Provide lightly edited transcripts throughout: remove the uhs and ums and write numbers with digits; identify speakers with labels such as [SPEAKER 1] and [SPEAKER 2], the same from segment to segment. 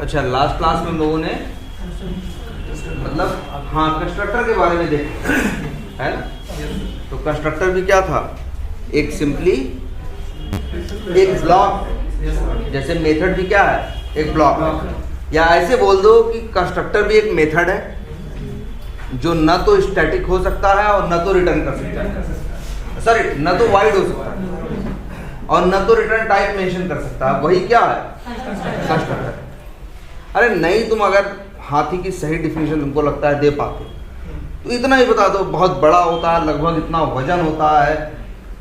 [SPEAKER 1] अच्छा, last class में हम लोगों ने मतलब हाँ कंस्ट्रक्टर के बारे में देखा है ना। तो कंस्ट्रक्टर भी क्या था, एक सिंपली एक ब्लॉक, जैसे मेथड भी क्या है, एक ब्लॉक। या ऐसे बोल दो कि कंस्ट्रक्टर भी एक मेथड है जो न तो स्टैटिक हो सकता है और न तो रिटर्न कर सकता है, सॉरी न तो वाइड हो सकता है और न तो रिटर्न टाइप मेंशन कर सकता है। वही क्या है, कंस्ट्रक्टर। अरे नहीं, तुम अगर हाथी की सही डिफिनेशन तुमको लगता है दे पाते तो इतना ही बता दो, बहुत बड़ा होता है, लगभग इतना वजन होता है,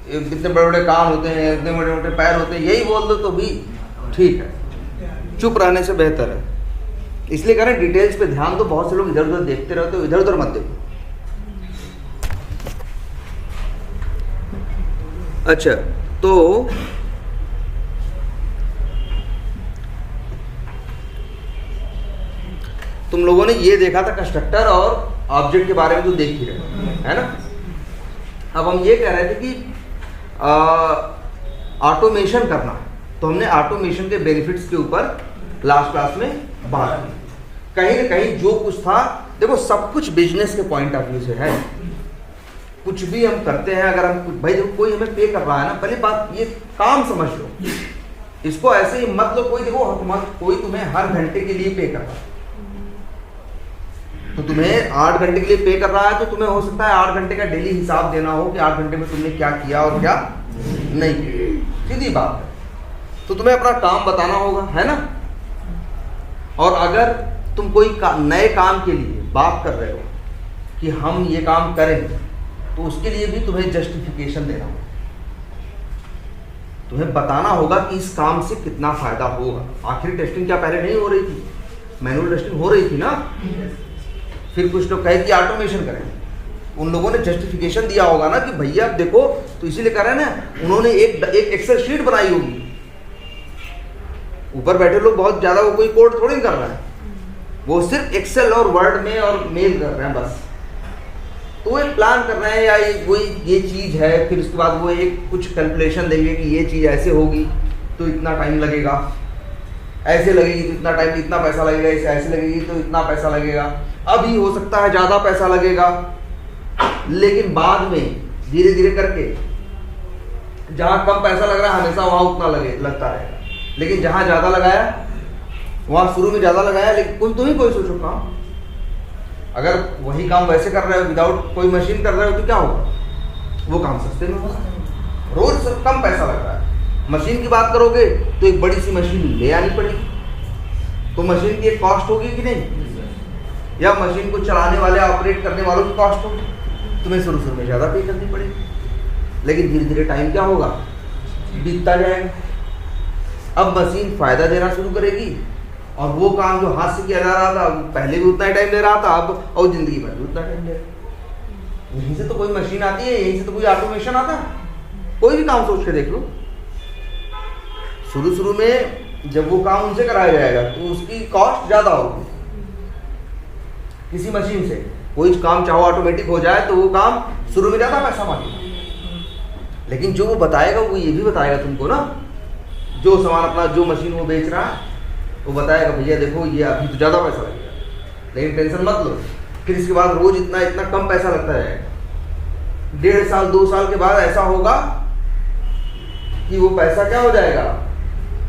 [SPEAKER 1] इतने बड़े बड़े कान होते हैं, इतने बड़े बड़े पैर होते हैं, यही बोल दो तो भी ठीक है। चुप रहने से बेहतर है। इसलिए कह रहे हैं डिटेल्स पे ध्यान दो। बहुत से लोग इधर उधर देखते रहते हो, इधर उधर मत देखो। अच्छा, तो तुम लोगों ने ये देखा था कंस्ट्रक्टर और ऑब्जेक्ट के बारे में, तो देख ही रहे है ना। अब हम ये कह रहे थे कि ऑटोमेशन करना है, तो हमने ऑटोमेशन के बेनिफिट्स के ऊपर लास्ट क्लास में बात की। कहीं ना कहीं जो कुछ था, देखो सब कुछ बिजनेस के पॉइंट ऑफ व्यू से है। कुछ भी हम करते हैं, अगर हम भाई देखो कोई हमें पे कर रहा है ना, पहले बात ये काम समझ लो, इसको ऐसे ही मत लो कोई देखो कोई तुम्हें हर घंटे के लिए पे कर रहा है, तो तुम्हें 8 घंटे के लिए पे कर रहा है, तो तुम्हें हो सकता है 8 घंटे का डेली हिसाब देना हो कि 8 घंटे में तुमने क्या किया और क्या नहीं किया। सीधी बात है। तो तुम्हें अपना काम बताना होगा, है ना। और अगर तुम कोई नए काम के लिए बात कर रहे हो कि हम ये काम करेंगे, तो उसके लिए भी तुम्हें जस्टिफिकेशन देना होगा। तुम्हें बताना होगा कि इस काम से कितना फायदा होगा। आखिर टेस्टिंग क्या पहले नहीं हो रही थी, मैनुअल टेस्टिंग हो रही थी ना। फिर कुछ लोग कहे कि ऑटोमेशन करें, उन लोगों ने जस्टिफिकेशन दिया होगा ना कि भैया आप देखो, तो इसीलिए कह रहे हैं ना, उन्होंने एक एक्सेल शीट बनाई होगी। ऊपर बैठे लोग बहुत ज्यादा वो कोई कोड थोड़ी कर रहा है, वो सिर्फ एक्सेल और वर्ड में और मेल कर रहे हैं बस। तो वो एक प्लान कर रहे हैं या वही ये चीज है, फिर उसके बाद वो एक कुछ कैलकुलेशन देंगे कि ये चीज ऐसे होगी तो इतना टाइम लगेगा, ऐसे लगेगी तो इतना टाइम, इतना पैसा लगेगा, ऐसे लगेगी तो इतना पैसा लगेगा। अभी हो सकता है ज़्यादा पैसा लगेगा, लेकिन बाद में धीरे धीरे करके जहाँ कम पैसा लग रहा है हमेशा वहाँ उतना लगता रहेगा, लेकिन जहाँ ज़्यादा लगाया वहाँ शुरू में ज़्यादा लगाया, लेकिन तुम ही कोई सोचो काम, अगर वही काम वैसे कर रहे हो विदाउट कोई मशीन कर रहे हो तो क्या होगा, वो काम सस्ते में होगा। रोज कम पैसा लग रहा है। मशीन की बात करोगे तो एक बड़ी सी मशीन ले आनी पड़ेगी, तो मशीन की एक कॉस्ट होगी कि नहीं, या मशीन को चलाने वाले ऑपरेट करने वालों की कॉस्ट होगी। तुम्हें शुरू में ज़्यादा पे करनी पड़ेगी, लेकिन धीरे धीरे टाइम क्या होगा, बीतता जाएगा। अब मशीन फायदा देना शुरू करेगी और वो काम जो हाथ से किया जा रहा था पहले भी उतना ही टाइम ले रहा था, अब और जिंदगी भर भी उतना टाइम ले रहा है। यहीं से तो कोई मशीन आती है, यहीं से तो कोई ऑटोमेशन आता है। कोई भी काम सोच के देख लो, शुरू में जब वो काम उनसे कराया जाएगा तो उसकी कॉस्ट ज़्यादा होगी किसी मशीन से। कोई काम चाहो ऑटोमेटिक हो जाए तो वो काम शुरू में ज़्यादा पैसा मांगेगा, लेकिन जो वो बताएगा वो ये भी बताएगा तुमको ना, जो सामान अपना जो मशीन वो बेच रहा है वो बताएगा भैया देखो ये अभी तो ज़्यादा पैसा लगेगा, लेकिन टेंशन मत लो, फिर इसके बाद रोज इतना कम पैसा लगता जाएगा। 1.5 साल 2 साल के बाद ऐसा होगा कि वो पैसा क्या हो जाएगा,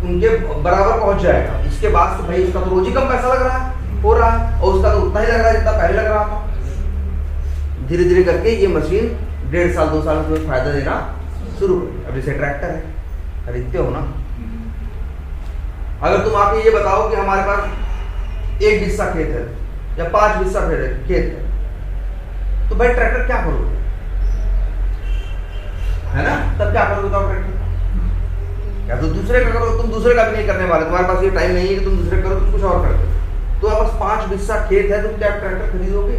[SPEAKER 1] उनके बराबर पहुंच जाएगा। इसके बाद तो भाई उसका तो रोज ही कम पैसा लग रहा है, हो रहा है, और उसका तो उतना ही लग रहा है जितना पहले लग रहा था। धीरे धीरे करके ये मशीन 1.5 साल 2 साल में फायदा देना शुरू कर। अब जैसे ट्रैक्टर है, खरीदते हो ना, अगर तुम आके ये बताओ कि हमारे पास 1 बिस्सा खेत है या 5 बिस्सा खेत है, तो भाई ट्रैक्टर क्या करोगे, है ना। तब क्या करोगे बताओ ट्रैक्टर, या तो दूसरे का करो। तुम दूसरे का भी नहीं करने वाले, तुम्हारे पास ये टाइम नहीं है कि तुम दूसरे करो, तुम कुछ और करते हो। तो बस 5 बिस्सा खेत है, तुम क्या ट्रैक्टर खरीदोगे,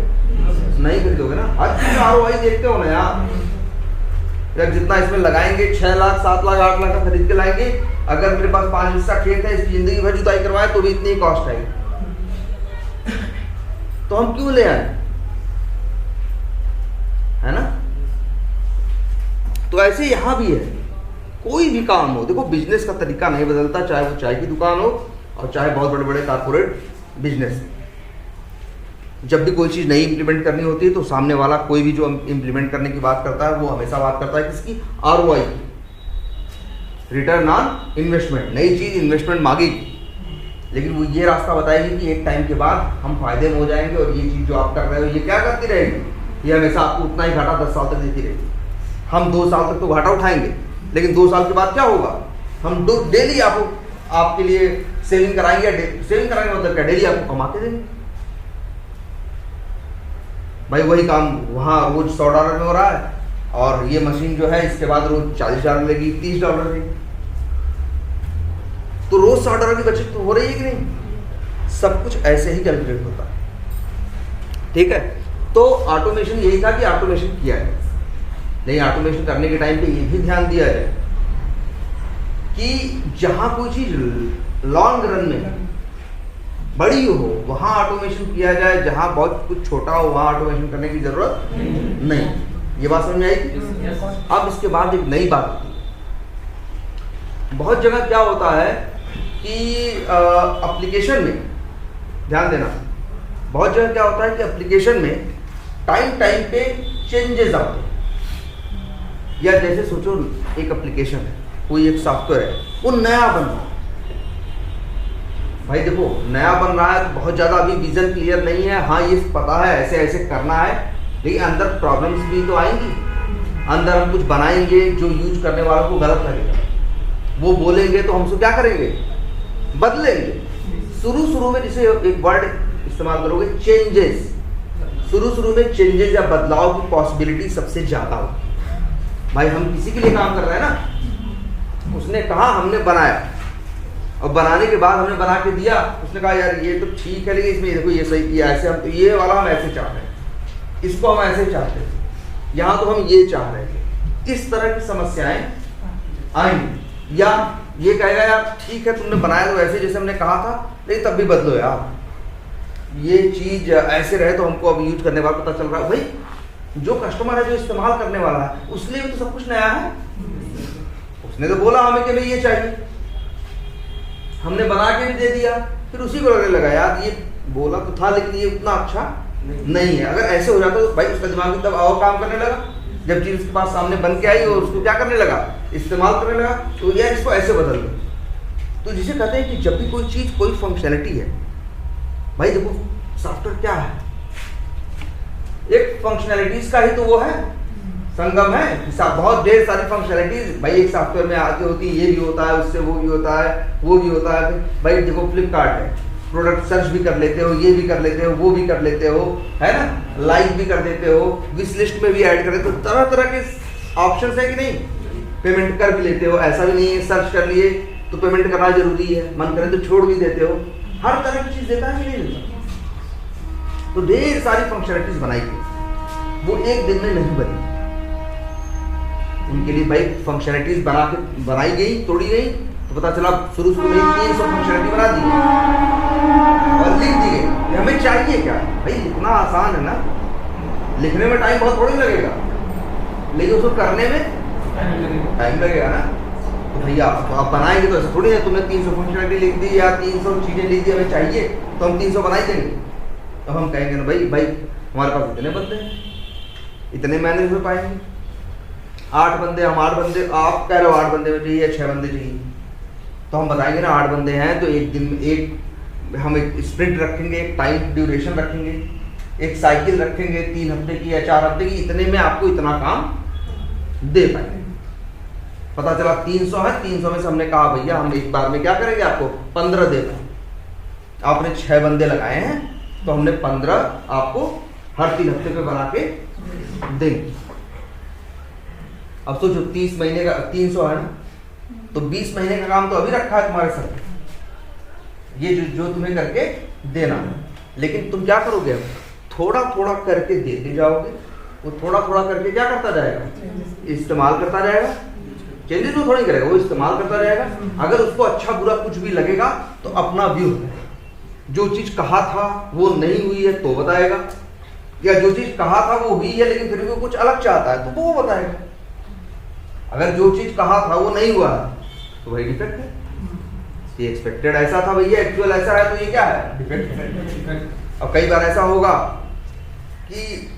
[SPEAKER 1] नहीं खरीदोगे ना। हर चीज ROI देखते हो ना यार, जब जितना इसमें लगाएंगे 6 लाख 7 लाख 8 लाख का खरीद के लाएंगे, अगर मेरे पास 5 बिस्सा खेत है, इसकी जिंदगी भर जुताई करवाए तो भी इतनी ही कॉस्ट आएगी, तो हम क्यों ले आए, है ना। तो ऐसे यहां भी है, कोई भी काम हो, देखो बिजनेस का तरीका नहीं बदलता, चाहे वो चाय की दुकान हो और चाहे बहुत बड़े बड़े कारपोरेट बिजनेस। जब भी कोई चीज़ नई इंप्लीमेंट करनी होती है तो सामने वाला कोई भी जो इंप्लीमेंट करने की बात करता है वो हमेशा बात करता है किसकी, ROI, रिटर्न ऑन इन्वेस्टमेंट। नई चीज़ इन्वेस्टमेंट मांगेगी, लेकिन वो ये रास्ता बताएगी कि एक टाइम के बाद हम फायदे में हो जाएंगे और ये चीज़ जो आप कर रहे हो ये क्या करती रहेगी, ये हमेशा आपको उतना ही घाटा 10 साल तक देती रहेगी। हम 2 साल तक तो घाटा उठाएंगे, लेकिन 2 साल के बाद क्या होगा, हम डेली आपके लिए सेविंग कराएंगे। सेविंग कराएंगे मतलब क्या, डेली आपको कमा के देंगे। भाई वही काम वहाँ रोज $100 में हो रहा है और ये मशीन जो है इसके बाद रोज $40 लेगी, $30 लेगी, तो रोज $100 की बचत तो हो रही है कि नहीं। सब कुछ ऐसे ही कैलकुलेट होता है, ठीक है। तो ऑटोमेशन यही था कि ऑटोमेशन किया है, लेकिन ऑटोमेशन करने के टाइम पे ये भी ध्यान दिया जाए कि जहां कोई चीज लॉन्ग रन में बड़ी हो वहां ऑटोमेशन किया जाए, जहां बहुत कुछ छोटा हो वहां ऑटोमेशन करने की जरूरत नहीं। ये बात समझ में आई। अब इसके बाद एक नई बात होती है। बहुत जगह क्या होता है कि एप्लीकेशन में ध्यान देना, बहुत जगह क्या होता है कि एप्लीकेशन में टाइम पे चेंजेस आते हैं। या जैसे सोचो एक एप्लीकेशन है, कोई एक सॉफ्टवेयर है, वो नया बन रहा है। भाई देखो नया बन रहा है तो बहुत ज़्यादा अभी विजन क्लियर नहीं है, हाँ ये पता है ऐसे ऐसे करना है, लेकिन अंदर प्रॉब्लम्स भी तो आएंगी। अंदर हम कुछ बनाएंगे जो यूज करने वालों को गलत लगेगा, वो बोलेंगे तो हम उसको क्या करेंगे, बदलेंगे। शुरू में जैसे एक वर्ड इस्तेमाल करोगे चेंजेस, शुरू में चेंजेस या बदलाव की पॉसिबिलिटी सबसे ज़्यादा होगी। भाई हम किसी के लिए काम कर रहे हैं ना, उसने कहा हमने बनाया और बनाने के बाद हमने बना के दिया, उसने कहा यार ये तो ठीक है लेकिन इसमें देखो ये सही किया, ऐसे हम तो ये वाला हम ऐसे चाह रहे हैं, इसको हम ऐसे चाहते थे, यहाँ तो हम ये चाह रहे थे। इस तरह की समस्याएं आएंगी। या ये कहेगा यार ठीक है तुमने बनाया तो ऐसे जैसे हमने कहा था, लेकिन तब भी बदलो यार, ये चीज ऐसे रहे तो हमको अब यूज करने वाला पता चल रहा है। भाई जो कस्टमर है, जो इस्तेमाल करने वाला है, उसके लिए तो सब कुछ नया है। उसने तो बोला हमें कि भाई ये चाहिए, हमने बना के भी दे दिया, फिर उसी को लगने लगा यार ये बोला तो था लेकिन ये उतना अच्छा नहीं है। अगर ऐसे हो जाता तो भाई उसका दिमाग तब और काम करने लगा, जब चीज उसके पास सामने बन के आई और उसको क्या करने लगा, इस्तेमाल करने लगा, तो यार इसको ऐसे बदल दो। तो जिसे कहते हैं कि जब भी कोई चीज कोई फंक्शनलिटी है, भाई देखो सॉफ्टवेयर क्या है, एक फंक्शनलिटीज का ही तो वो है संगम है। बहुत ढेर सारी फंक्शनलिटीज भाई एक सॉफ्टवेयर में आती होती है, ये भी होता है, उससे वो भी होता है, वो भी होता है। भाई देखो फ्लिपकार्ट है, प्रोडक्ट सर्च भी कर लेते हो, ये भी कर लेते हो, वो भी कर लेते हो, है ना, लाइक भी कर देते हो, विश लिस्ट में भी ऐड कर देते हो, तरह तरह के ऑप्शन है कि नहीं, पेमेंट कर भी लेते हो, ऐसा भी नहीं है सर्च कर लिए तो पेमेंट करना जरूरी है, मन करे तो छोड़ भी देते हो, हर तरह की चीज देता है कि नहीं देता। तो ढेर सारी फंक्शनलिटीज बनाई गई, वो एक दिन में नहीं बनी। उनके लिए भाई फंक्शनलिटीज बनाई गई, तोड़ी गई, तो पता चला शुरू में 300 फंक्शनलिटी बना दी और लिख दी गई। हमें चाहिए क्या भाई, इतना आसान है ना, लिखने में टाइम बहुत थोड़ी लगेगा, लेकिन उसको करने में टाइम लगेगा ना। तो भैया आप बनाएंगे तो ऐसा थोड़ी है तुमने 300 फंक्शनलिटी लिख दी या 300 चीजें लिख दी, हमें चाहिए तो हम 300 बना ही देंगे। तो हम कहेंगे ना भाई हमारे पास इतने बंदे हैं, इतने मैनेज हो पाएंगे, 8 बंदे, हम 8 बंदे, आप कह रहे हो 8 बंदे में चाहिए, 6 बंदे चाहिए, तो हम बताएंगे ना 8 बंदे हैं तो एक दिन में हम एक स्प्रिंट रखेंगे, एक टाइम ड्यूरेशन रखेंगे, एक साइकिल रखेंगे 3 हफ्ते की या 4 हफ्ते की, इतने में आपको इतना काम दे पाएंगे। पता चला 300 है, 300 में से हमने कहा भैया हम एक बार में क्या करेंगे, आपको 15 दे पाएंगे। आपने 6 बंदे लगाए हैं तो हमने 15 आपको हर 3 हफ्ते पे बना के देंगे। अब सोचो 30 महीने का 300 है ना, तो 20 महीने का काम तो अभी रखा है तुम्हारे साथ, ये जो तुम्हें करके देना है। लेकिन तुम क्या करोगे, अब थोड़ा थोड़ा करके देते जाओगे, वो थोड़ा थोड़ा करके क्या करता जाएगा, इस्तेमाल करता जाएगा। चेंजेस वो थोड़ी करेगा, वो इस्तेमाल करता रहेगा। अगर उसको अच्छा बुरा कुछ भी लगेगा तो अपना व्यू है, जो चीज कहा था वो नहीं हुई है तो बताएगा, या जो चीज कहा था वो हुई है लेकिन फिर भी वो कुछ अलग चाहता है तो वो बताएगा। अगर जो चीज कहा था वो नहीं हुआ है तो वही डिफेक्ट है। ये एक्सपेक्टेड ऐसा था भैया, एक्चुअल ऐसा है, तो ये क्या है, डिफेक्ट। अब कई बार ऐसा होगा कि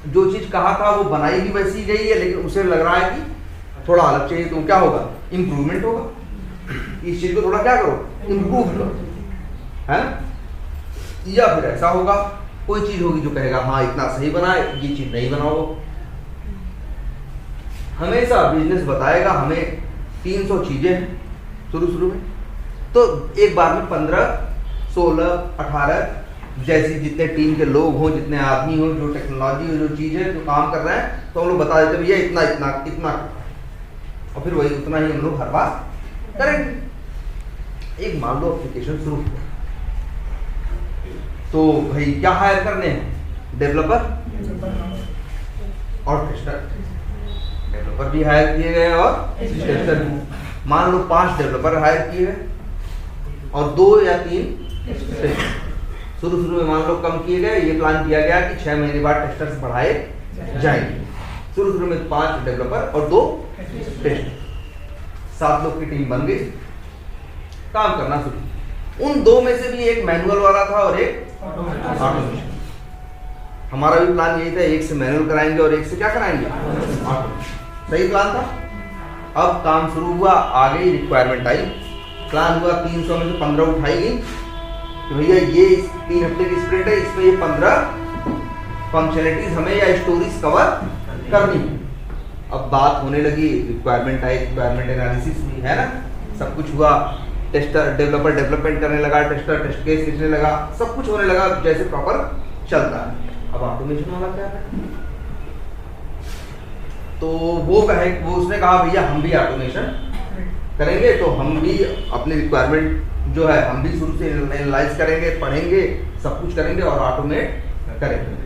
[SPEAKER 1] जो चीज कहा था वो बनाई भी वैसी गई है, लेकिन उसे लग रहा है कि थोड़ा अलग चाहिए, तो क्या होगा, इम्प्रूवमेंट होगा। इस चीज को थोड़ा क्या करो, इम्प्रूव करो, है। या फिर ऐसा होगा, कोई चीज होगी जो कहेगा हाँ इतना सही बना है, ये चीज नहीं बनाओ। हमेशा बिजनेस बताएगा हमें 300 चीजें शुरू में, तो एक बार में 15, 16, 18 जैसी जितने टीम के लोग हों, जितने आदमी हों, जो टेक्नोलॉजी हो, जो चीज है, जो काम कर रहे हैं, तो हम लोग बता देते भैया इतना इतना इतना, और फिर वही उतना ही हम लोग हर बार करेंगे। एक मान लो एप्लीकेशन शुरू किया, तो भाई क्या हायर करने हैं, डेवलपर और टेस्टर। डेवलपर भी हायर किए गए और टेस्टर भी। मान लो 5 डेवलपर हायर किए गए और 2 या 3 टेस्टर। शुरू में मान लो कम किए गए, ये प्लान किया गया कि 6 महीने बाद टेस्टर्स बढ़ाए जाएंगे। शुरू में 5 डेवलपर और 2 टेस्टर, 7 लोग की टीम बन गई, काम करना शुरू। उन 2 में से भी एक मैनुअल वाला था और एक ऑटोमेशन। हमारा भी प्लान यही था, एक से मैनुअल कराएंगे और एक से क्या कराएंगे, ऑटोमेशन। सही प्लान था। अब काम शुरू हुआ, आ गई रिक्वायरमेंट आई, प्लान हुआ 300 में से 15 उठाई गई कि भैया ये 3 हफ्ते की स्प्रिंट है, इसमें ये 15 फंक्शनलिटीज हमें या स्टोरीज कवर करनी है। अब बात होने लगी, रिक्वायरमेंट आई, रिक्वायरमेंट एनालिसिस भी है ना, सब कुछ हुआ। टेस्टर डेवलपर डेवलपमेंट करने लगा, टेस्टर टेस्ट केस लिखने लगा, सब कुछ होने लगा जैसे प्रॉपर चलता है। अब ऑटोमेशन वाला क्या है, तो वो उसने कहा भैया हम भी ऑटोमेशन करेंगे, तो हम भी अपनी रिक्वायरमेंट जो है हम भी शुरू से एनालाइज करेंगे, पढ़ेंगे, सब कुछ करेंगे और ऑटोमेट करेंगे।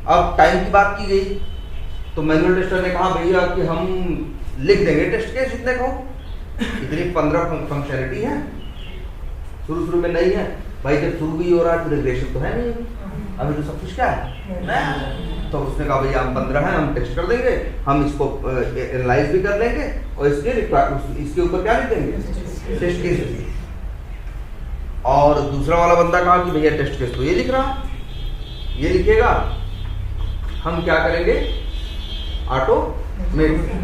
[SPEAKER 1] अब टाइम की बात की गई, तो मैनुअल टेस्टर ने कहा भैया कि हम लिख देंगे टेस्ट केस जितने को, इतनी 15 फंक्शनलिटी है, शुरू में नहीं है भाई। जब शुरू भी हो रहा है तो रिग्रेशन तो है नहीं, अभी तो सब कुछ क्या है। तो उसने कहा भैया हम 15 हैं, हम टेस्ट कर देंगे, हम इसको एनालाइज भी कर लेंगे और इसके ऊपर क्या लिख देंगे, टेस्ट केस। और दूसरा वाला बंदा कहा कि भैया टेस्ट केस तो ये लिख रहा, ये लिखेगा, हम क्या करेंगे, ऑटोमेट।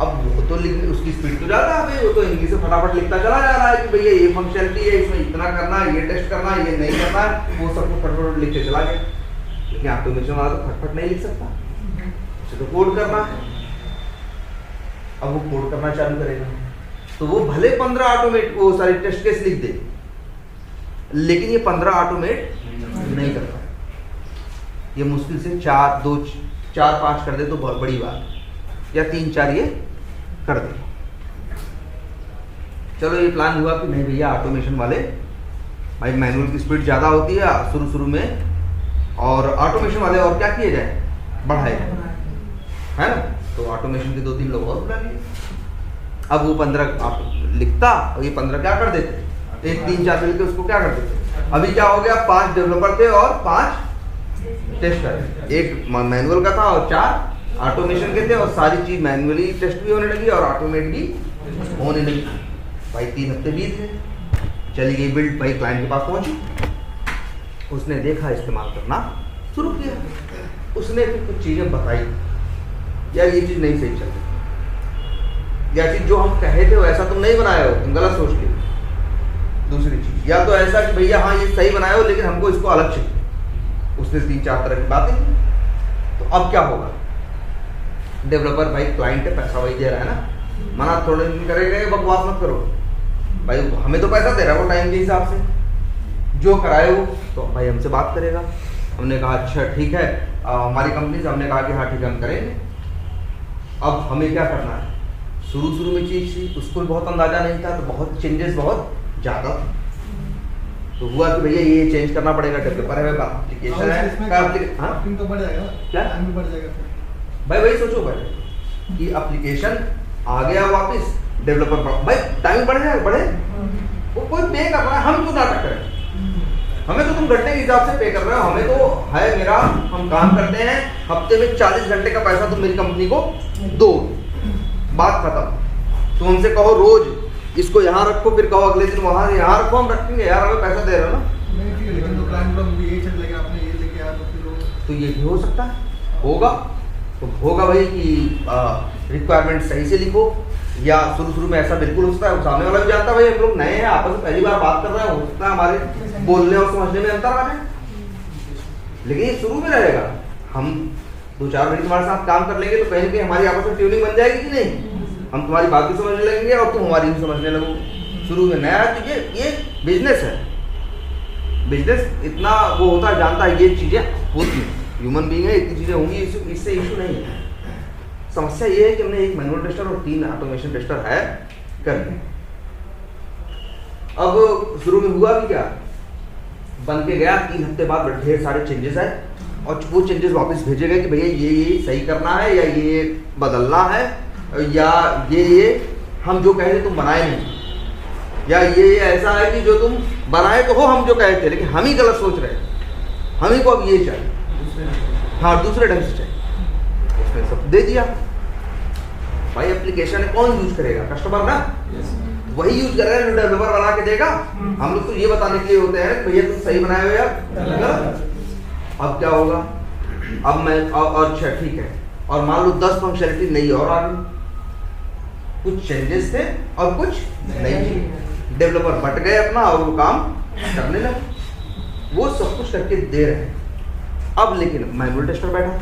[SPEAKER 1] अब वो तो उसकी स्पीड तो ज़्यादा है, वो तो इंग्लिश से फटाफट लिखता चला जा रहा है कि भैया ये फंक्शनलिटी है, इसमें इतना करना है, ये टेस्ट करना है, ये नहीं करना है, वो सब कुछ फटाफट लिखते चला गया। लेकिन ऑटोमेशन वाला तो फटफट नहीं लिख सकता, उसे तो कोड करना है। अब वो कोड करना चालू करेगा, तो वो भले 15 ऑटोमेट वो सारी टेस्ट केस लिख दे, लेकिन ये 15 ऑटोमेट नहीं करता। ये मुश्किल से 4-5 कर दे तो बहुत बड़ी बात, या 3-4 ये कर दे। चलो ये प्लान हुआ कि नहीं भैया ऑटोमेशन वाले, भाई मैनुअल की स्पीड ज़्यादा होती है शुरू में, और ऑटोमेशन वाले और क्या किए जाए, बढ़ाए जाए, है ना। तो ऑटोमेशन के 2-3 लोग और बुला लिए। अब वो 15 आप लिखता और ये 15 क्या कर देते, 1-3-4 मिलकर उसको क्या कर देते। अभी क्या हो गया, 5 डेवलपर थे और 5 टेस्टर, एक मैनुअल का था और 4 ऑटोमेशन के थे, और सारी चीज मैनुअली टेस्ट भी होने लगी और ऑटोमेट भी होने लगी। भाई 3 हफ्ते बीत गए, चली गई बिल्ड, भाई क्लाइंट के पास पहुंची, उसने देखा, इस्तेमाल करना शुरू किया। उसने फिर कुछ चीजें बताई, यार ये चीज नहीं सही चल रही, या चीज जो हम कहे थे वैसा तुम नहीं बनाए हो, तुम गलत सोच लिए। दूसरी चीज, या तो ऐसा कि भैया हाँ ये सही बनाए हो लेकिन हमको इसको अलग चाहिए। उसने 3-4 तरह की बातें की। तो अब क्या होगा, डेवलपर भाई क्लाइंट है, पैसा वही दे रहा है ना, मना थोड़े दिन करेगा, बकवास मत करो भाई, हमें तो पैसा दे रहा है वो टाइम के हिसाब से, जो कराए वो तो भाई हमसे बात करेगा। हमने कहा अच्छा ठीक है, हमारी कंपनी से हमने कहा कि हाँ ठीक है हम करेंगे। अब हमें क्या करना है, शुरू में चीज़ थी, उसको बहुत अंदाजा नहीं था, तो बहुत चेंजेस बहुत ज़्यादा था। तो हुआ कि भैया ये चेंज करना पड़ेगा, डेवलपर है, एप्लीकेशन है,
[SPEAKER 2] तो बढ़ जाएगा,
[SPEAKER 1] क्या
[SPEAKER 2] बढ़ जाएगा
[SPEAKER 1] भाई, वही सोचो भाई कि एप्लीकेशन आ गया वापस, डेवलपर भाई टाइम बढ़ जाएगा, बढ़े, वो कोई पे कर रहा है, हम क्यों नाटक करें, हमें तो तुम घंटे के हिसाब से पे कर रहे हो, हमें तो है मेरा, हम काम करते हैं, हफ्ते में 40 घंटे का पैसा तुम मेरी कंपनी को दो, बात खत्म। तुम हमसे कहो रोज इसको यहाँ रखो, फिर कहो अगले दिन वहाँ यहाँ रखो, हम रखेंगे यार, हमें पैसा दे रहे हो ना।
[SPEAKER 2] नहीं ठीक है, लेकिन तो क्लाइंट लोग भी यही चल लेगा, आपने ये लेके आया तो फिर
[SPEAKER 1] तो ये भी हो सकता है, होगा तो होगा भाई कि रिक्वायरमेंट सही से लिखो, या शुरू में ऐसा बिल्कुल हो सकता है, सामने वाला भी जानता है भाई हम लोग नए हैं, आपस में पहली बार बात कर रहे हैं, हो सकता है हमारे बोलने और समझने में अंतर आ जाए, लेकिन ये शुरू में रहेगा। हम 2-4 महीने तुम्हारे साथ काम कर लेंगे तो कहीं ना कहीं हमारी आपस में ट्यूनिंग बन जाएगी कि नहीं, हम तुम्हारी बात भी समझने लगेंगे और तुम हमारी भी समझने लगोगे। शुरू में नया है तो ये बिजनेस है, बिजनेस इतना वो होता है, जानता है ये चीज़ें होती हैं, ह्यूमन बीइंग है, इतनी चीज़ें होंगी, इससे इशू नहीं है। समस्या ये है कि हमने एक मैनुअल टेस्टर और 3 ऑटोमेशन टेस्टर है कर दिए। अब शुरू में हुआ भी क्या, बन के गया, 3 हफ्ते बाद ढेर सारे चेंजेस आए और वो चेंजेस वापस भेजे गए कि भैया ये सही करना है, या ये बदलना है, या ये हम जो कहे थे तुम बनाए नहीं, या ये ऐसा है कि जो तुम बनाए तो हो हम जो कहे थे, लेकिन हम ही गलत सोच रहे हैं, हम ही को अब ये चाहिए, हाँ दूसरे ढंग से चाहिए। उसने सब दे दिया भाई, एप्लीकेशन कौन यूज करेगा, कस्टमर ना, वही यूज करेगा जो डेवलपर बना के देगा। हम लोग तो ये बताने के लिए होते हैं भैया तुम सही बनाए हो यार। अब क्या होगा, अब मैं और अच्छा ठीक है, और मान लो 10 फंक्शनलिटी नई और आ गई, कुछ चेंजेस थे और कुछ नहीं, डेवलपर बट गए अपना और वो काम करने लगे, वो सब कुछ करके दे रहे हैं। अब लेकिन मैनुअल टेस्टर बैठा,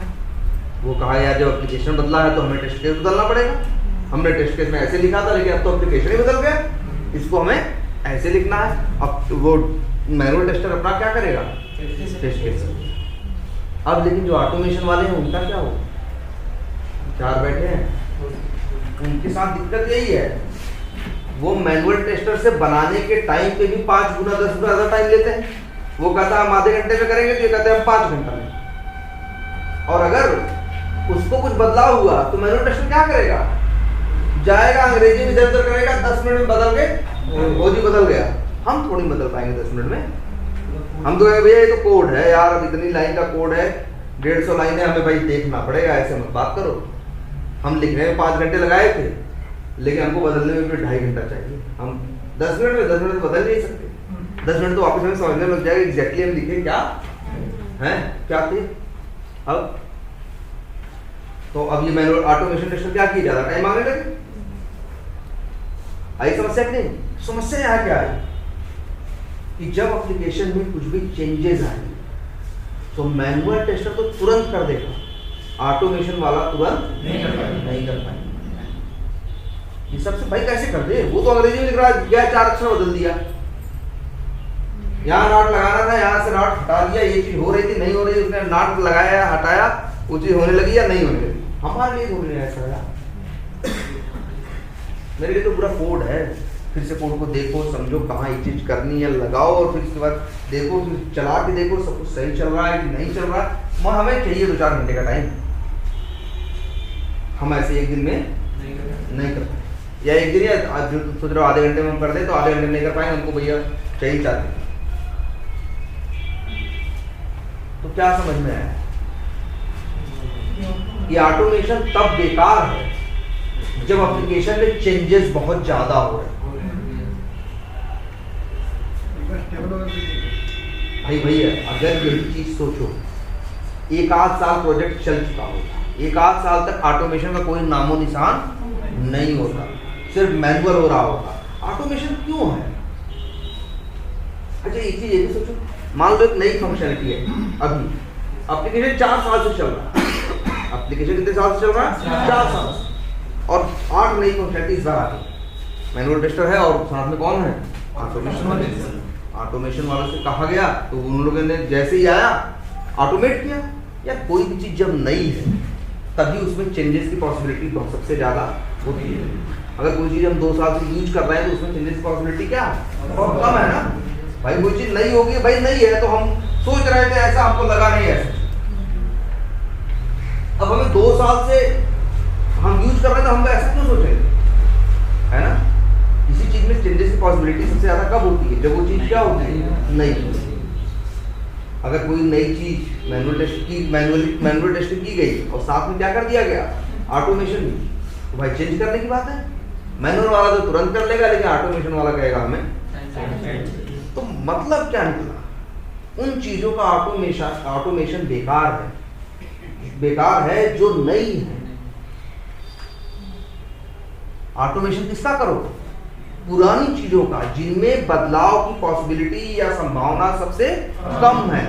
[SPEAKER 1] वो कहा यार जब एप्लीकेशन बदला है तो हमें टेस्ट केस बदलना पड़ेगा, हमने टेस्ट केस में ऐसे लिखा था लेकिन अब तो एप्लीकेशन ही बदल गया, इसको हमें ऐसे लिखना है। अब वो मैनुअल टेस्टर अपना क्या करेगा, टेस्ट केस। अब लेकिन जो ऑटोमेशन वाले हैं उनका क्या हो, 4 बैठे हैं, उनके साथ दिक्कत यही है, वो मैनुअल टेस्टर से बनाने के टाइम पे भी 5 गुना 10 गुना ज़्यादा टाइम लेते हैं। वो कहता है हम आधे घंटे में करेंगे, तो ये कहते हैं हम 5 घंटा में। और अगर उसको कुछ बदलाव हुआ तो मैनुअल टेस्टर क्या करेगा, जाएगा अंग्रेजी में इधर उधर करेगा, 10 मिनट में बदल के वो जी बदल गया। हम थोड़ी बदल पाएंगे 10 मिनट में, हम तो कहेंगे भैया ये तो कोड है यार, अब इतनी लाइन का कोड है, 150 लाइन है, हमें भाई देखना पड़ेगा, ऐसे मत बात करो। हम लिखने में 5 घंटे लगाए थे, लेकिन हमको बदलने में फिर 2.5 घंटा चाहिए। हम 10 मिनट में बदल नहीं सकते, 10 मिनट तो वापस हमें समझने लग जाएगा एग्जैक्टली हम लिखे क्या है, क्या थे। अब तो अब ये मैनुअल ऑटोमेशन टेस्टर क्या किया, ज़्यादा टाइम मांगने लगे। आई समस्या कि नहीं? समस्या यहाँ क्या है कि जब एप्लीकेशन में कुछ भी चेंजेस आए तो मैनुअल टेस्टर तो तुरंत कर देगा, ऑटोमेशन वाला तुरंत नहीं कर पाएगा। ये सबसे भाई कैसे कर दे, वो तो अंग्रेजी में लिख रहा है, 4 अक्षर बदल दिया, यहाँ नॉट लगाना था, यहाँ से नॉट हटा दिया, ये चीज हो रही थी नहीं हो रही, उसने नॉट लगाया हटाया, वो चीज होने लगी या नहीं होने लगी। हमारे लिए थोड़ी नहीं ऐसा यार, मेरे लिए तो पूरा कोड है, फिर से कोड को देखो समझो कहाँ ये चीज करनी है, लगाओ, और फिर उसके बाद देखो, फिर चला के देखो सब कुछ सही चल रहा है कि नहीं चल रहा है। हमें चाहिए 2-4 घंटे का टाइम, हम ऐसे एक दिन में नहीं कर पाए, या एक दिन या जो सोच रहे हो आधे घंटे में हम कर दें तो आधे घंटे में नहीं कर पाएंगे, हमको भैया चाहिए 4 दिन। तो क्या समझ में आया, ये ऑटोमेशन तब बेकार है जब एप्लीकेशन में चेंजेस बहुत ज्यादा हो रहे हैं। भाई भैया अगर यही चीज सोचो, 1-8 साल प्रोजेक्ट चल चुका होता, 1-8 साल तक ऑटोमेशन का कोई नामो निशान नहीं होता, सिर्फ मैनुअल हो रहा होता। ऑटोमेशन क्यों है? अच्छा एक चीज ये भी सोचो, मान लो एक नई फंक्शनलिटी है, अभी एप्लीकेशन 4 साल से चल रहा है, एप्लीकेशन कितने साल से चल रहा है, 4 साल से, और 8 नई फंक्शनलिटी इस बार आ गई। मैनुअल टेस्टर है और साथ में कौन है, ऑटोमेशन वाले। ऑटोमेशन वालों से कहा गया तो उन लोगों ने जैसे ही आया ऑटोमेट किया। यार कोई भी चीज जब नई है तभी उसमें चेंजेस की पॉसिबिलिटी बहुत सबसे ज्यादा होती है। अगर कोई चीज हम 2 साल से यूज कर रहे हैं तो उसमें चेंजेस की पॉसिबिलिटी क्या बहुत कम है ना। भाई कोई चीज नई होगी, भाई नई है तो हम सोच रहे थे ऐसा, हमको लगा नहीं ऐसा। अब हमें 2 साल से हम यूज कर रहे हैं तो हम ऐसा क्यों सोचेंगे, है ना। इसी चीज में चेंजेस की पॉसिबिलिटी सबसे ज्यादा कब होती है, जब वो चीज क्या होती है, नई। अगर कोई नई चीज मैनुअल टेस्टिंग की गई और साथ में क्या कर दिया गया, ऑटोमेशन, तो भाई चेंज करने की बात है। मैनुअल वाला तो तुरंत कर लेगा, लेकिन ऑटोमेशन वाला कहेगा हमें। तो मतलब क्या निकला, उन चीजों का ऑटोमेशन बेकार है जो नई है। ऑटोमेशन किसका करो? पुरानी चीजों का, जिनमें बदलाव की पॉसिबिलिटी या संभावना सबसे कम है।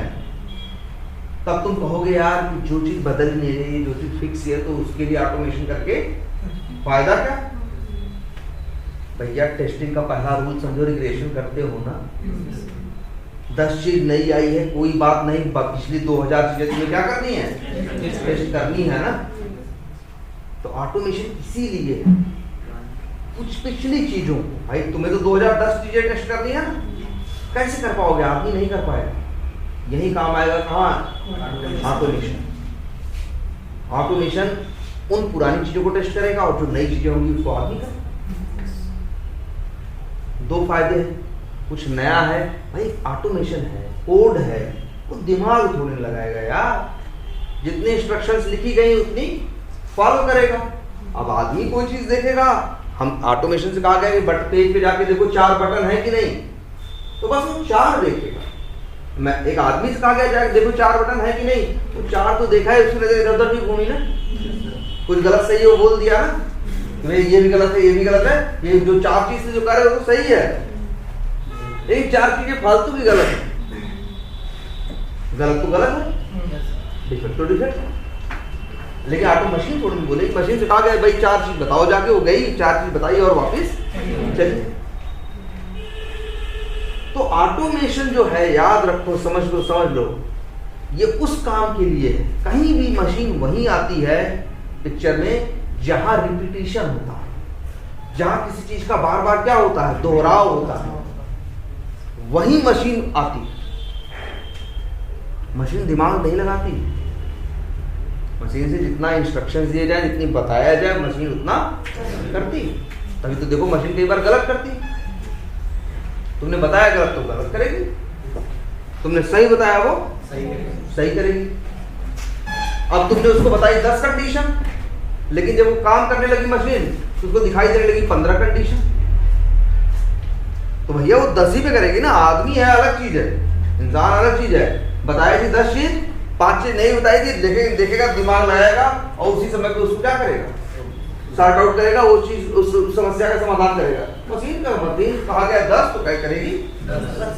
[SPEAKER 1] तब तुम कहोगे यार कि जो चीज बदल नहीं रही, जो चीज फिक्स है, तो उसके लिए ऑटोमेशन करके फायदा क्या? भैया टेस्टिंग का पहला रूल समझो, रिग्रेशन करते हो ना। 10 चीज नई आई है, कोई बात नहीं, पिछली 2000 चीजें तुम्हें क्या करनी है? टेस्ट करनी है ना। तो ऑटोमेशन इसीलिए कुछ पिछली चीजों को, भाई तुम्हें तो 2010 चीजें टेस्ट करनी है ना, कैसे कर पाओगे? आदमी नहीं कर पाएगा। यही काम आएगा कहाँ? ऑटोमेशन। ऑटोमेशन उन पुरानी चीजों को टेस्ट करेगा और जो नई चीजें होंगी उसको आदमी करेगा। 2 फायदे हैं, कुछ नया है, भाई ऑटोमेशन है, कोड है, वो दिमाग थोड़े लगाएगा यार। जितनी इंस्ट्रक्शंस लिखी गई उतनी फॉलो करेगा। अब आदमी कोई चीज देखेगा, हम ऑटोमेशन से कहा गया कि बट पेज पे जाके देखो 4 बटन है कि नहीं, तो बस वो 4 देखेगा। मैं एक आदमी से कहा गया जाके देखो 4 बटन है कि नहीं, तो 4 तो देखा है, उसकी नजर इधर उधर भी घूमी ना, कुछ गलत सही वो बोल दिया ना, ये भी गलत है, ये भी गलत है, ये जो 4 चीज से जो कर रहे हो वो सही है, एक 4 चीजें फालतू भी गलत है। गलत तो गलत है, डिफेक्ट तो डिफेक्ट है। लेकिन ऑटो मशीन थोड़ी बोले, मशीन से कहा गया भाई 4 चीज बताओ, जाके वो गई 4 चीज बताई और वापस चलिए। तो ऑटोमेशन जो है, याद रखो, समझ लो, ये उस काम के लिए है। कहीं भी मशीन वहीं आती है पिक्चर में जहां रिपीटिशन होता है, जहां किसी चीज का बार बार क्या होता है? दोहराव होता है, वही मशीन आती। मशीन दिमाग नहीं लगाती। मशीन से जितना इंस्ट्रक्शंस दिए जाए, जितनी बताया जाए, मशीन उतना करती। तभी तो देखो मशीन कई बार गलत करती। तुमने बताया गलत तो गलत करेगी, तुमने सही बताया वो सही करेगी। अब तुमने उसको बताई 10 कंडीशन, लेकिन जब वो काम करने लगी मशीन तो उसको दिखाई देने लगी 15 कंडीशन, तो भैया वो 10 ही पे करेगी ना। आदमी है अलग चीज है, इंसान अलग चीज है। बताया थी 10 चीज, 5 चीज नहीं बताई थी, देखेगा, दिमाग लगाएगा और उसी समय पे उसको क्या करेगा? सॉर्ट आउट करेगा, वो चीज उस समस्या का समाधान करेगा। मशीन कहा गया 10 तो क्या करेगी? 10।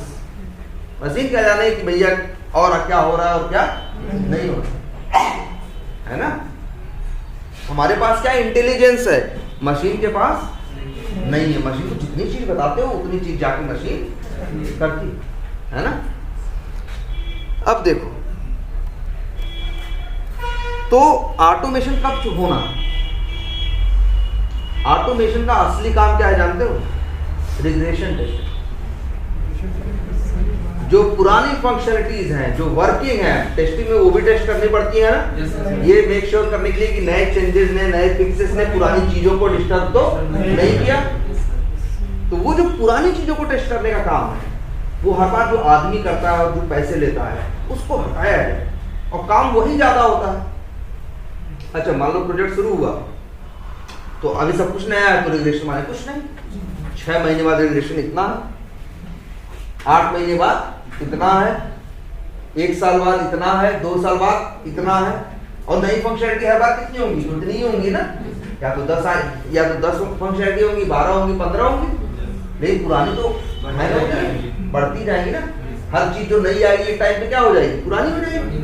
[SPEAKER 1] मशीन क्या जाने कि भैया और क्या हो रहा है और क्या नहीं हो रहा है ना। हमारे पास क्या इंटेलिजेंस है, मशीन के पास नहीं है। मशीन को जितनी चीज बताते हो उतनी चीज जाके मशीन करती है ना। अब देखो, तो ऑटोमेशन कब होना? ऑटोमेशन का असली काम क्या है जानते हो? Regression test. जो पुरानी फंक्शनलिटीज हैं, जो वर्किंग है, टेस्टिंग में वो भी टेस्ट करनी पड़ती है ना। ये मेक श्योर करने के लिए कि नए चेंजेस ने, नए फिक्सेस ने पुरानी चीजों को डिस्टर्ब तो नहीं किया। तो वो जो पुरानी चीजों को टेस्ट करने का काम है, वो हर बार जो आदमी करता है और जो पैसे लेता है उसको हटाया जाए, और काम वही ज्यादा होता है। अच्छा, मान लो प्रोजेक्ट शुरू हुआ, तो अभी सब कुछ नया है, तो रिग्रेशन माने कुछ नहीं। 6 महीने बाद रिग्रेशन इतना है, 8 महीने बाद इतना है, 1 साल बाद इतना है, 2 साल बाद इतना है। और नई फंक्शनलिटी हर बार कितनी होंगी? उतनी ही होंगी ना। या तो 10 फंक्शनलिटी होंगी, 12 होंगी, 15 होंगी। लेकिन पुरानी तो बढ़ती जाएगी ना। हर चीज जो नई आएगी एक टाइम पे क्या हो जाएगी? पुरानी हो जाएगी।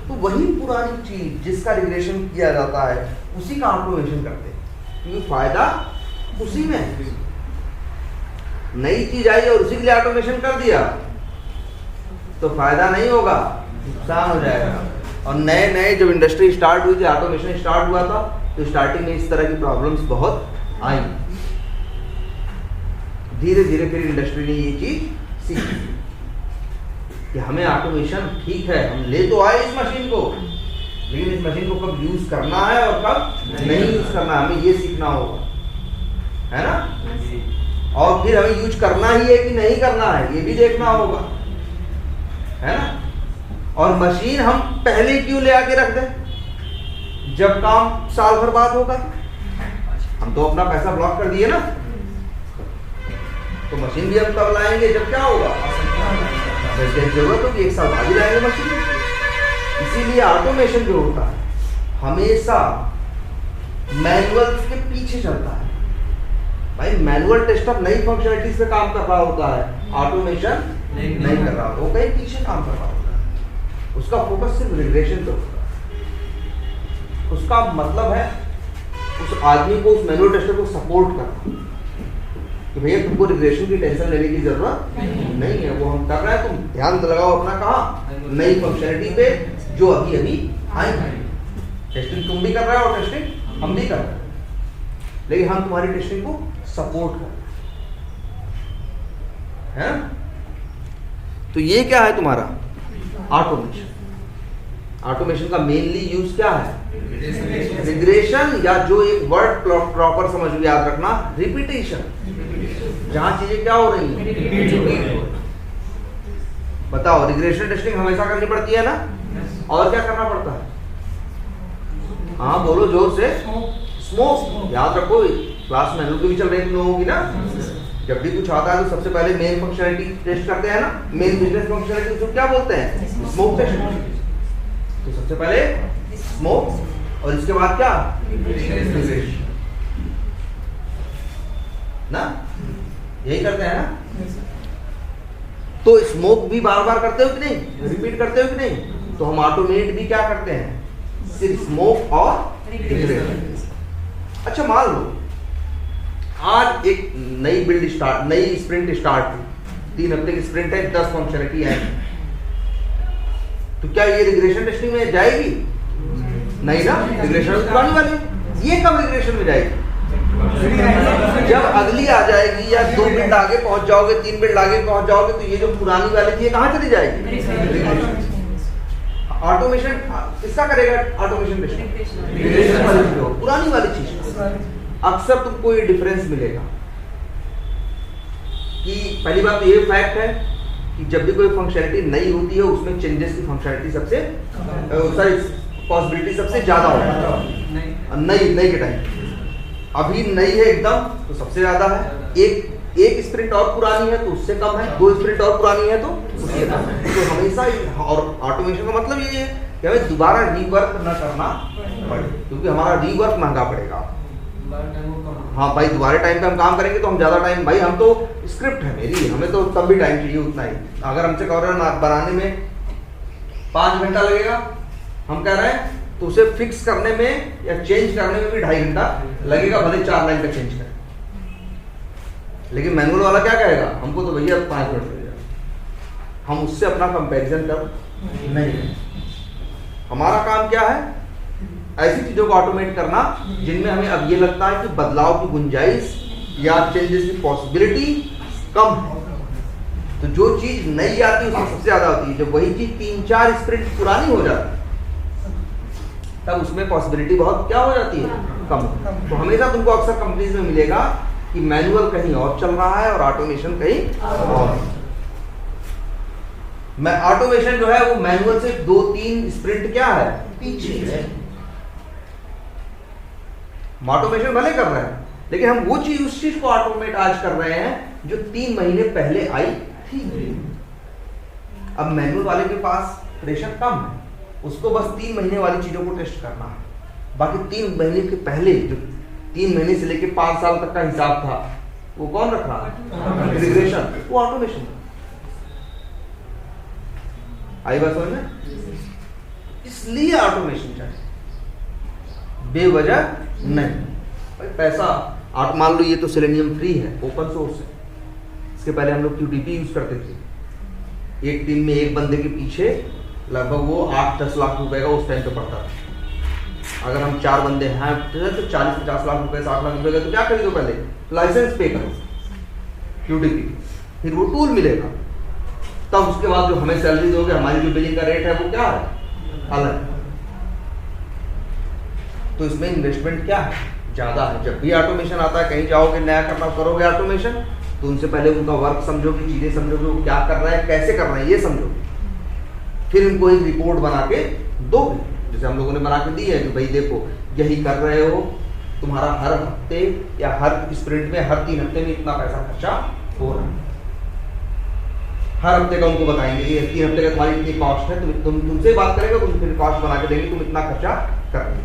[SPEAKER 1] तो वही पुरानी चीज जिसका रिग्रेशन किया जाता है, उसी का ऑटोमेशन करते हैं, क्योंकि फायदा उसी में है। नई चीज आई और उसी के लिए ऑटोमेशन कर दिया तो फायदा नहीं होगा, नुकसान हो जाएगा। और नए जब इंडस्ट्री स्टार्ट हुई थी, ऑटोमेशन स्टार्ट हुआ था, तो स्टार्टिंग में इस तरह की प्रॉब्लम्स बहुत आई। धीरे धीरे फिर इंडस्ट्री ने ये चीज सीखी कि हमें ऑटोमेशन ठीक है, हम ले तो आए इस मशीन को, लेकिन इस मशीन को कब यूज करना है और कब नहीं यूज करना है, हमें ये सीखना होगा, है ना। और फिर हमें यूज करना ही है कि नहीं करना है, ये भी देखना होगा, है ना। और मशीन हम पहले क्यों ले आके रख दें जब काम साल भर बाद होगा? हम तो अपना पैसा ब्लॉक कर दिए ना, तो मशीन भी हम तब लाएंगे जब क्या होगा, जब जरूरत होगी। 1 साल बाद ही लाएंगे मशीन। इसीलिए ऑटोमेशन जो होता है हमेशा मैनुअल के पीछे चलता है। भाई मैनुअल टेस्टर नई फंक्शनलिटीज पे काम कर रहा होता है, ऑटोमेशन नहीं कर रहा होता, वो कहीं पीछे काम कर रहा होता है। उसका फोकस सिर्फ रिग्रेशन पे होता है। उसका मतलब है उस आदमी को, उस मैनुअल टेस्टर को सपोर्ट करना कि भैया तुमको रिग्रेशन की टेंशन लेने की जरूरत नहीं है, वो हम कर रहे हैं, तुम ध्यान लगाओ अपना कहाँ, नई फंक्शनलिटी पे जो अभी अभी आई है। टेस्टिंग तुम भी कर रहे हो और टेस्टिंग हम भी कर रहे हैं, लेकिन हम तुम्हारी टेस्टिंग को सपोर्ट कर रहे हैं। तो ये क्या है तुम्हारा ऑटोमेशन। ऑटोमेशन का मेनली यूज क्या है, रिग्रेशन, या जो एक वर्ड प्रॉपर समझ में याद रखना, रिपीटेशन। जहां चीजें क्या हो रही हैं, बताओ। रिग्रेशन टेस्टिंग हमेशा करनी पड़ती है ना, और क्या करना पड़ता है, हाँ बोलो जोर से, स्मोक। याद रखो क्लास में भी चल रही तुम लोगों की ना, जब भी कुछ आता है तो सबसे पहले मेन फंक्शनलिटी टेस्ट करते हैं ना, मेन बिजनेस फंक्शनलिटी, उसको क्या बोलते हैं, स्मोक टेस्ट। तो सबसे पहले स्मोक और इसके बाद क्या, रिग्रेशन ना, यही करते हैं ना। तो स्मोक भी बार बार करते हो कि नहीं, रिपीट करते हो कि नहीं। तो हम ऑटोमेट भी क्या करते हैं, सिर्फ स्मोक और रिग्रेशन। अच्छा मान लो आज एक नई बिल्ड स्टार्ट, नई स्प्रिंट स्टार्ट हुई, 3 हफ्ते की स्प्रिंट है, 10 फंक्शनलिटी है, तो क्या ये रिग्रेशन टेस्टिंग में जाएगी, नहीं ना, रिग्रेशन पुरानी वाली। ये कब रिग्रेशन में जाएगी, जब अगली आ जाएगी, या 2 बिल्ड आगे पहुंच जाओगे, 3 बिल्ड आगे पहुंच जाओगे, तो ये जो पुरानी वाली थी कहां चली जाएगी। ऑटोमेशन किसका करेगा, ऑटोमेशन टेस्टिंग पुरानी वाली चीज। अक्सर तुमको ये डिफरेंस मिलेगा कि पहली बात तो ये फैक्ट है कि जब भी कोई फंक्शनलिटी नई होती है उसमें चेंजेस की फंक्शनलिटी सबसे पॉसिबिलिटी सबसे ज्यादा होता है नई के टाइम। अभी नई है एकदम तो सबसे ज्यादा है, एक स्प्रिंट और पुरानी है तो उससे कम है, 2 स्प्रिंट और पुरानी है तो उससे कम है। तो हमेशा, और ऑटोमेशन का मतलब ये है कि हमें दोबारा रीवर्क न करना पड़े, क्योंकि हमारा रीवर्क महंगा पड़ेगा। हाँ भाई दोबारा टाइम पे हम काम करेंगे तो हम ज्यादा टाइम, भाई हम तो स्क्रिप्ट है मेरी, हमें तो तब भी टाइम चाहिए उतना ही। अगर हमसे कवर बनाने में 5 घंटा लगेगा, हम कह रहे हैं, तो उसे फिक्स करने में या चेंज करने में भी 2.5 घंटा लगेगा, भले 4 लाइन तक चेंज करें। लेकिन मैनुअल वाला क्या कहेगा, हमको तो भैया 5 मिनट लगेगा। हम उससे अपना कंपैरिजन कर नहीं। हमारा काम क्या है, ऐसी चीजों को ऑटोमेट करना जिनमें हमें अब ये लगता है कि बदलाव की गुंजाइश या चेंजेस की पॉसिबिलिटी कम है। तो जो चीज नई आती है उसमें सबसे ज्यादा होती है, जब वही चीज 3-4 स्प्रिंट पुरानी हो जाती है तब उसमें पॉसिबिलिटी बहुत क्या हो जाती है, कम। तो हमेशा तुमको अक्सर कंपनीज में मिलेगा कि मैनुअल कहीं और चल रहा है और ऑटोमेशन कहीं और। मैं ऑटोमेशन जो है वो मैनुअल से 2-3 स्प्रिंट क्या है, पीछे है। ऑटोमेशन भले कर रहे हैं, लेकिन हम वो चीज, उस चीज को ऑटोमेट आज कर रहे हैं जो 3 महीने पहले आई थी। अब मैनुअल वाले के पास प्रेशर कम है, उसको बस 3 महीने वाली चीजों को टेस्ट करना है। बाकी 3 महीने के पहले जो 3 महीने से लेकर 5 साल तक का हिसाब था वो कौन रख रहा है, रिग्रेशन, वो ऑटोमेशन। आई बात समझ में, इसलिए ऑटोमेशन चाहिए, बेवजह नहीं। भाई पैसा मान लो ये तो सेलेनियम फ्री है, ओपन सोर्स है। इसके पहले हम लोग QTP यूज करते थे, एक टीम में एक बंदे के पीछे लगभग वो 8-10 लाख रुपए का उस टाइम पे पड़ता था। अगर हम 4 बंदे हैं तो 40-50 लाख रुपए, 60 लाख रुपए का, तो क्या खरीदो, पहले लाइसेंस पे करो QTP, फिर वो टूल मिलेगा, तब उसके बाद जो हमें सैलरी दोगे, हमारी जो बिलिंग का रेट है वो क्या है, अलग। तो इसमें इन्वेस्टमेंट क्या है, ज्यादा है। जब भी ऑटोमेशन आता है, कहीं जाओगे नया करना, करोगे ऑटोमेशन, तो उनसे पहले उनका वर्क समझोगे, चीजें समझोगे, वो क्या कर रहा है, कैसे कर रहा है, ये समझोगे। फिर उनको एक रिपोर्ट बना के दोगे, जैसे हम लोगों ने बना के दी है कि भाई देखो यही कर रहे हो, तुम्हारा हर हफ्ते या हर स्प्रिंट में हर 3 हफ्ते में इतना पैसा खर्चा हो रहा है। हर हफ्ते का उनको बताएंगे कि 3 हफ्ते का तुम्हारी इतनी कॉस्ट है, तुमसे बात करेगा, तुम फिर कॉस्ट बना के देंगे, तुम इतना खर्चा कर रहे हो।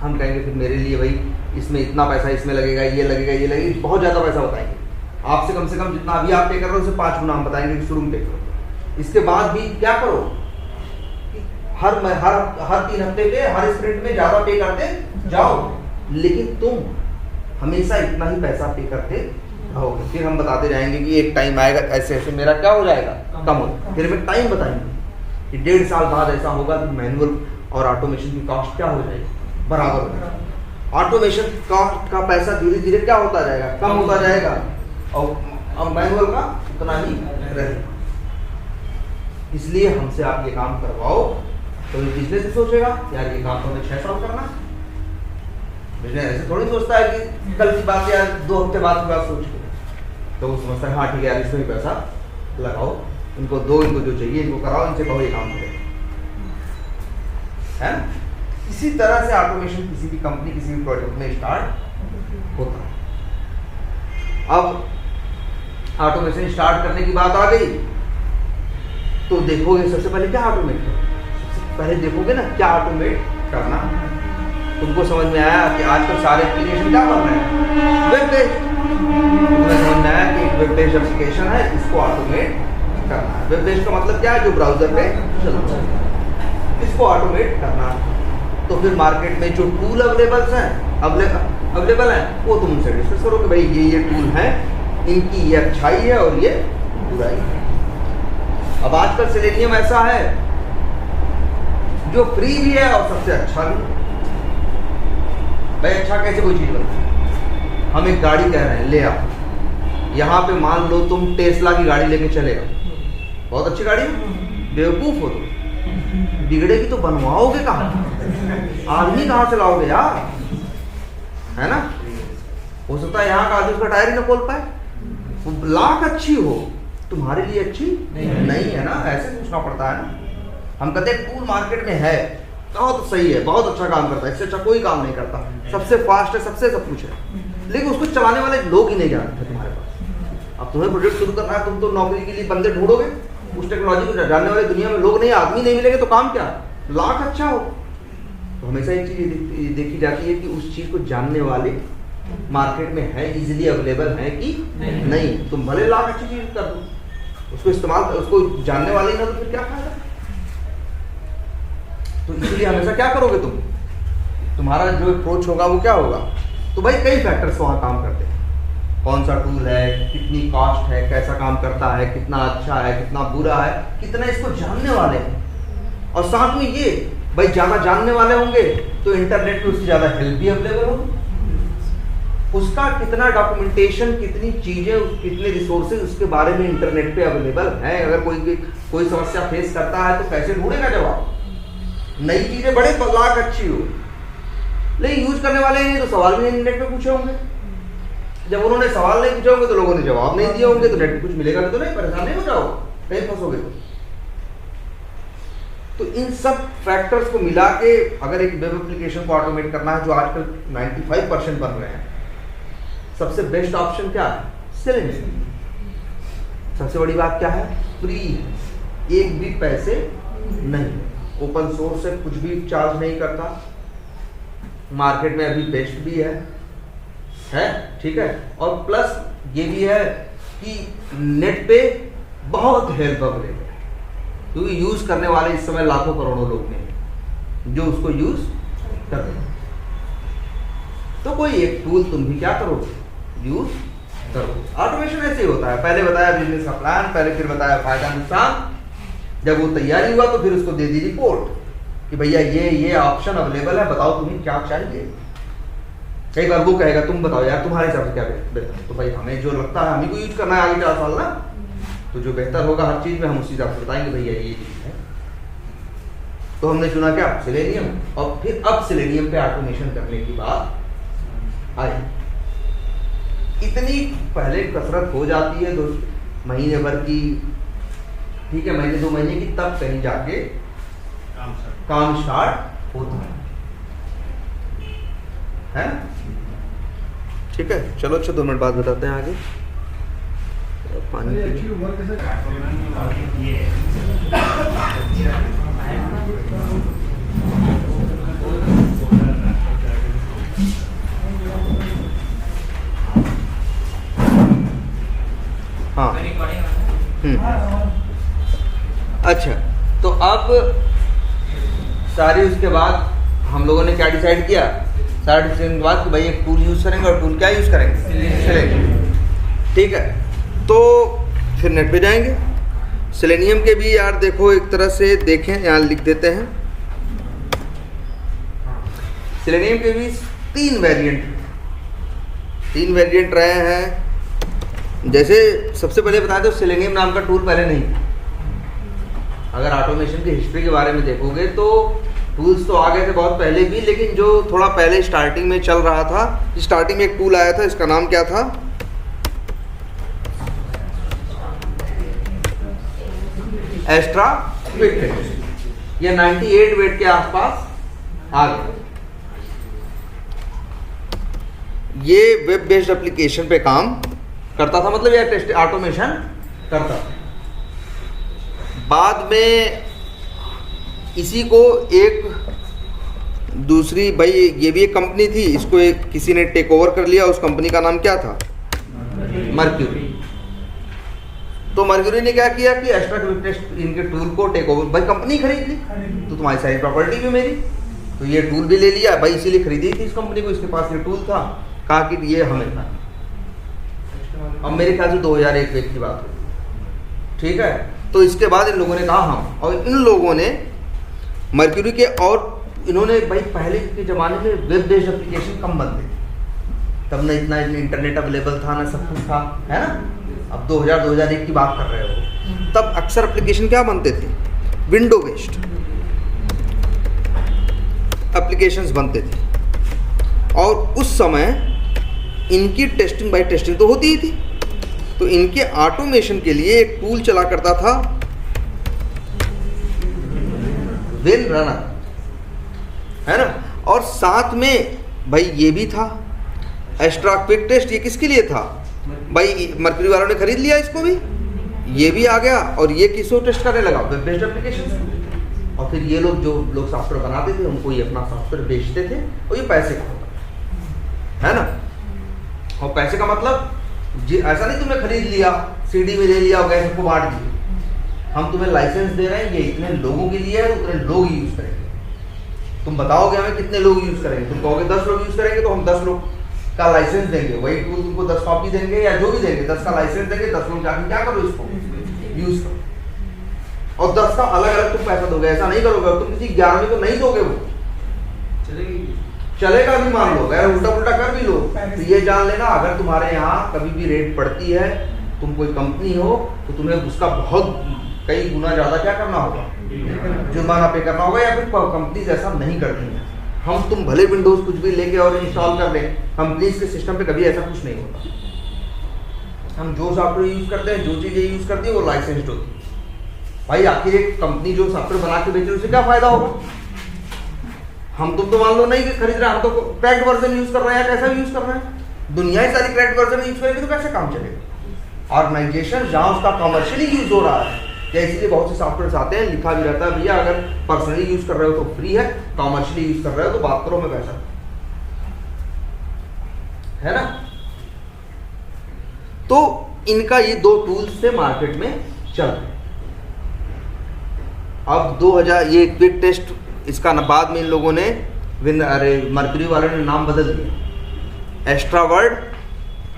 [SPEAKER 1] हम कहेंगे फिर मेरे लिए भाई इसमें इतना पैसा इसमें लगेगा, ये लगेगा, ये लगेगा, बहुत ज़्यादा पैसा बताएंगे। आपसे कम से कम जितना अभी आप पे कर रहे हो उससे 5 गुना हम बताएंगे कि शुरू में पे करो। इसके बाद भी क्या करो, हर 3 हफ्ते पे हर स्प्रिंट में ज़्यादा पे करते जाओ, लेकिन तुम हमेशा इतना ही पैसा पे करते रहोगे। फिर हम बताते जाएंगे कि एक टाइम आएगा ऐसे ऐसे मेरा क्या हो जाएगा, कम हो। फिर हमें टाइम बताएंगे कि 1.5 साल बाद ऐसा होगा कि मैनुअल और ऑटोमेशन की कॉस्ट क्या हो जाएगी, बराबर हो जाएगा। ऑटोमेशन कॉस्ट का पैसा धीरे धीरे क्या होता जाएगा, कम होता जाएगा, और मैनुअल का उतना ही रहेगा। इसलिए हमसे आप ये काम करवाओ। तो ये बिजनेस से सोचेगा यार ये काम तो हमें 6 साल करना है। बिजनेस ऐसे थोड़ी सोचता है कि कल की बात या 2 हफ्ते बाद की बात सोच के, तो वो समझता है हाँ ठीक है यार इसमें पैसा लगाओ, इनको दो, इनको जो चाहिए इनको कराओ, इनसे कहो ये काम करें, है ना। इसी तरह से ऑटोमेशन किसी भी कंपनी किसी भी प्रोजेक्ट में स्टार्ट होता है। अब ऑटोमेशन स्टार्ट करने की बात आ गई, तो देखोगे सबसे पहले क्या ऑटोमेट करो, सबसे पहले देखोगे ना क्या ऑटोमेट करना। तुमको समझ में आया कि आजकल सारे एप्लीकेशन क्या बन रहे हैं, वेब बेस्ड। तुम्हें समझ में आया कि एक वेब बेस्ड एप्लीकेशन है, इसको ऑटोमेट करना है। वेब बेस्ड का मतलब क्या है, जो ब्राउजर पे चलता है, इसको ऑटोमेट करना है। तो फिर मार्केट में जो टूल अवेलेबल हैं वो तुम उनसे डिस्कस करो कि भाई ये टूल हैं, इनकी ये अच्छाई है और ये बुराई है। अब आजकल सेलेनियम ऐसा है जो फ्री भी है और सबसे अच्छा भी है। भाई अच्छा कैसे कोई चीज़ बनती है, हम एक गाड़ी कह रहे हैं ले आओ, यहाँ पे मान लो तुम टेस्ला की गाड़ी लेके चले आओ, बहुत अच्छी गाड़ी है, बेवकूफ़ हो तुम, बिगड़ेगी तो बनवाओगे कहाँ, आदमी कहाँ से लाओगे यार, है ना। हो सकता है यहाँ का आदमी उसका टायर ही ना खोल पाए, वो लाख अच्छी हो तुम्हारे लिए अच्छी नहीं है ना, ऐसे सोचना पड़ता है ना। हम कहते हैं टूल मार्केट में है, बहुत सही है, बहुत अच्छा काम करता है, इससे अच्छा कोई काम नहीं करता, सबसे फास्ट है, सबसे सब कुछ है, लेकिन उसको चलाने वाले लोग ही नहीं जानते तुम्हारे पास। अब तुम्हें प्रोजेक्ट शुरू करना है, तुम तो नौकरी के लिए बंदे ढूंढोगे, उस टेक्नोलॉजी को जानने वाले दुनिया में लोग नहीं, आदमी नहीं मिलेंगे तो काम क्या, लाख अच्छा हो। तो हमेशा एक चीज़ देखी जाती है कि उस चीज़ को जानने वाले मार्केट में है, इजीली अवेलेबल है कि नहीं। तुम भले लाख अच्छी चीज़ कर दो, उसको इस्तेमाल उसको जानने वाले ही ना, तो फिर क्या फायदा। तो इसलिए हमेशा क्या करोगे तुम, तुम्हारा जो अप्रोच होगा वो क्या होगा। तो भाई कई फैक्टर्स वहाँ काम करते हैं, कौन सा टूल है, कितनी कॉस्ट है, कैसा काम करता है, कितना अच्छा है, कितना बुरा है, कितना इसको जानने वाले हैं। और साथ में ये भाई ज़्यादा जानने वाले होंगे तो इंटरनेट पे उसकी ज़्यादा हेल्प भी अवेलेबल होगी, उसका कितना डॉक्यूमेंटेशन, कितनी चीज़ें, कितने रिसोर्सेज उसके बारे में इंटरनेट पे अवेलेबल है। अगर कोई समस्या फेस करता है तो कैसे ढूंढेगा जवाब। नई चीज़ें बड़े लाख अच्छी हो, लेकिन यूज करने वाले नहीं तो सवाल भी नहीं नेट पे पूछे होंगे। जब उन्होंने सवाल नहीं पूछे होंगे तो लोगों ने जवाब नहीं दिए होंगे, तो नेट पे कुछ मिलेगा नहीं, तो नहीं, परेशान नहीं हो जाओ, कहीं फंसोगे। तो इन सब फैक्टर्स को मिला के अगर एक वेब एप्लीकेशन को ऑटोमेट करना है, जो आजकल 95% बन रहे हैं, सबसे बेस्ट ऑप्शन क्या है, सेलेनियम। सबसे बड़ी बात क्या है, फ्री है, एक भी पैसे नहीं, ओपन सोर्स है, कुछ भी चार्ज नहीं करता, मार्केट में अभी बेस्ट भी है ठीक है। और प्लस ये भी है कि नेट पे बहुत हेल्प अवेलेबल है, क्योंकि यूज करने वाले इस समय लाखों करोड़ों लोग हैं जो उसको यूज कर रहे हैं। तो कोई एक टूल तुम भी क्या करो, यूज करो। ऑटोमेशन ऐसे ही होता है, पहले बताया बिजनेस का प्लान, पहले फिर बताया फायदा नुकसान, जब वो तैयारी हुआ तो फिर उसको दे दी रिपोर्ट कि भैया ये ऑप्शन अवेलेबल है, बताओ तुम्हें क्या चाहिए। कई बार वो कहेगा तुम बताओ यार तुम्हारे हिसाब से क्या बेहतर, तो भाई हमें जो लगता है हमें को यूज करना है आगे 4 साल ना, तो जो बेहतर होगा हर चीज में हम उसी हिसाब से बताएंगे भैया ये चीज है। तो हमने चुना क्या, सेलेनियम। और फिर अब सेलेनियम पे ऑटोमेशन करने की बात आई। इतनी पहले कसरत हो जाती है 2 महीने भर की, ठीक है, महीने 2 महीने की, तब कहीं जाके काम स्टार्ट होता है। है ना? ठीक है, चलो अच्छा 2 मिनट बाद बताते हैं आगे। पानी पी
[SPEAKER 2] एक्चुअली वर्क कैसे
[SPEAKER 1] हाँ अच्छा, तो अब सारी उसके बाद हम लोगों ने क्या डिसाइड किया, सारा डिसीजन के बाद कि भाई एक टूल यूज़ करेंगे, और टूल क्या यूज़ करेंगे, सेलेनियम। ठीक है, तो फिर नेट पे जाएंगे। सेलेनियम के भी यार देखो एक तरह से देखें, यहाँ लिख देते हैं। सेलेनियम के भी 3 वेरिएंट रहे हैं। जैसे सबसे पहले बताएं तो सेलेनियम नाम का टूल पहले नहीं था। अगर ऑटोमेशन की हिस्ट्री के बारे में देखोगे तो टूल्स तो आ गए थे बहुत पहले भी, लेकिन जो थोड़ा पहले स्टार्टिंग में चल रहा था, स्टार्टिंग में एक टूल आया था, इसका नाम क्या था, एस्ट्रा क्विक टेस्ट। ये 98 वेट के आसपास आ गया। ये वेब बेस्ड एप्लीकेशन पे काम करता था, मतलब ये टेस्ट ऑटोमेशन करता था। बाद में इसी को एक दूसरी, भाई ये भी एक कंपनी थी, इसको एक किसी ने टेक ओवर कर लिया। उस कंपनी का नाम क्या था, मर्क्यूरी। तो मर्क्यूरी ने क्या किया कि एस्ट्रा क्विक टेस्ट इनके टूल को टेक ओवर, भाई कंपनी खरीद ली तो तुम्हारी सारी प्रॉपर्टी भी मेरी, तो ये टूल भी ले लिया भाई, इसीलिए खरीदी थी इस कंपनी को, इसके पास ये टूल था, कहा कि ये हमें था। अब मेरे ख्याल से 2001 की बात हो, ठीक है। तो इसके बाद इन लोगों ने कहा हम, और इन लोगों ने मर्क्यूरी के, और इन्होंने भाई पहले के ज़माने में वेब बेस्ड एप्लीकेशन कम बनते थे, तब ना इतना इंटरनेट अवेलेबल था, ना सब कुछ था, है ना। अब 2000-2001 की बात कर रहे हो, तब अक्सर एप्लीकेशन क्या बनते थे, विंडो बेस्ड एप्लीकेशंस बनते थे। और उस समय इनकी टेस्टिंग बाय टेस्टिंग तो होती ही थी, तो इनके ऑटोमेशन के लिए एक टूल चला करता था, विन रनर, है ना। और साथ में भाई ये भी था एस्ट्रा क्विक टेस्ट। ये किसके लिए था भाई, मर्क्यूरी वालों ने खरीद लिया इसको भी, ये भी आ गया, और ये किसको टेस्ट करने लगा, वेब बेस्ड एप्लीकेशन। और फिर ये लोग जो लोग सॉफ्टवेयर बनाते थे उनको ये अपना सॉफ्टवेयर बेचते थे, और ये पैसे का होता है ना। और पैसे का मतलब ऐसा नहीं तुमने खरीद लिया, सीडी में ले लिया और गए सबको बांट दिए। हम तुम्हें लाइसेंस दे रहे हैं, ये इतने लोगों के लिए है, उतने लोग यूज करेंगे। तुम बताओगे हमें कितने लोग यूज करेंगे, तुम कहोगे 10 लोग यूज करेंगे तो हम 10 लोग का लाइसेंस देंगे। वही टूल तुमको 10 कॉपी देंगे या जो भी देंगे, 10 का लाइसेंस देंगे, 10 लोग जाकर क्या करो इसको यूज करो, और 10 का अलग अलग तुम पैसा दोगे। ऐसा नहीं करोगे तुम किसी 11वीं को नहीं दोगे, वो चलेगा भी, मान लो अगर उल्टा पुल्टा कर भी लो, तो ये जान लेना अगर तुम्हारे यहाँ कभी भी रेट पड़ती है, तुम कोई कंपनी हो, तो तुम्हें उसका बहुत कई गुना ज़्यादा क्या करना होगा, जुर्माना पे करना होगा, या फिर कंपनीज ऐसा नहीं करती हैं। हम तुम भले विंडोज़ कुछ भी लेके और इंस्टॉल कर लें, कंपनीज के सिस्टम पे कभी ऐसा कुछ नहीं होता। हम जो सॉफ्टवेयर यूज़ करते हैं, जो चीज़ें यूज़ करती है, वो लाइसेंस्ड होती है। भाई आखिर एक कंपनी जो सॉफ्टवेयर बना के बेच रही है, उससे क्या फ़ायदा होगा। हम तुम तो मान लो नहीं खरीद रहे, हम तो क्रैक्ड वर्जन यूज कर रहे हैं, कैसा यूज कर रहे हैं, दुनिया ही सारी क्रैक्ड वर्जन यूज करेंगे तो कैसे काम चलेगा। ऑर्गेनाइजेशन जहाँ उसका कमर्शियली यूज हो रहा है, या इसलिए बहुत से सॉफ्टवेयर आते हैं, लिखा भी रहता है भैया अगर पर्सनली यूज कर रहे हो तो फ्री है, कमर्शियली यूज कर रहे हो तो बात करो में पैसा, है ना। तो इनका ये 2 टूल्स थे मार्केट में चल रहे। अब 2000 ये क्विक टेस्ट, इसका बाद में इन लोगों ने मर्क्यूरी वालों ने नाम बदल दिया, एस्ट्रा वर्ड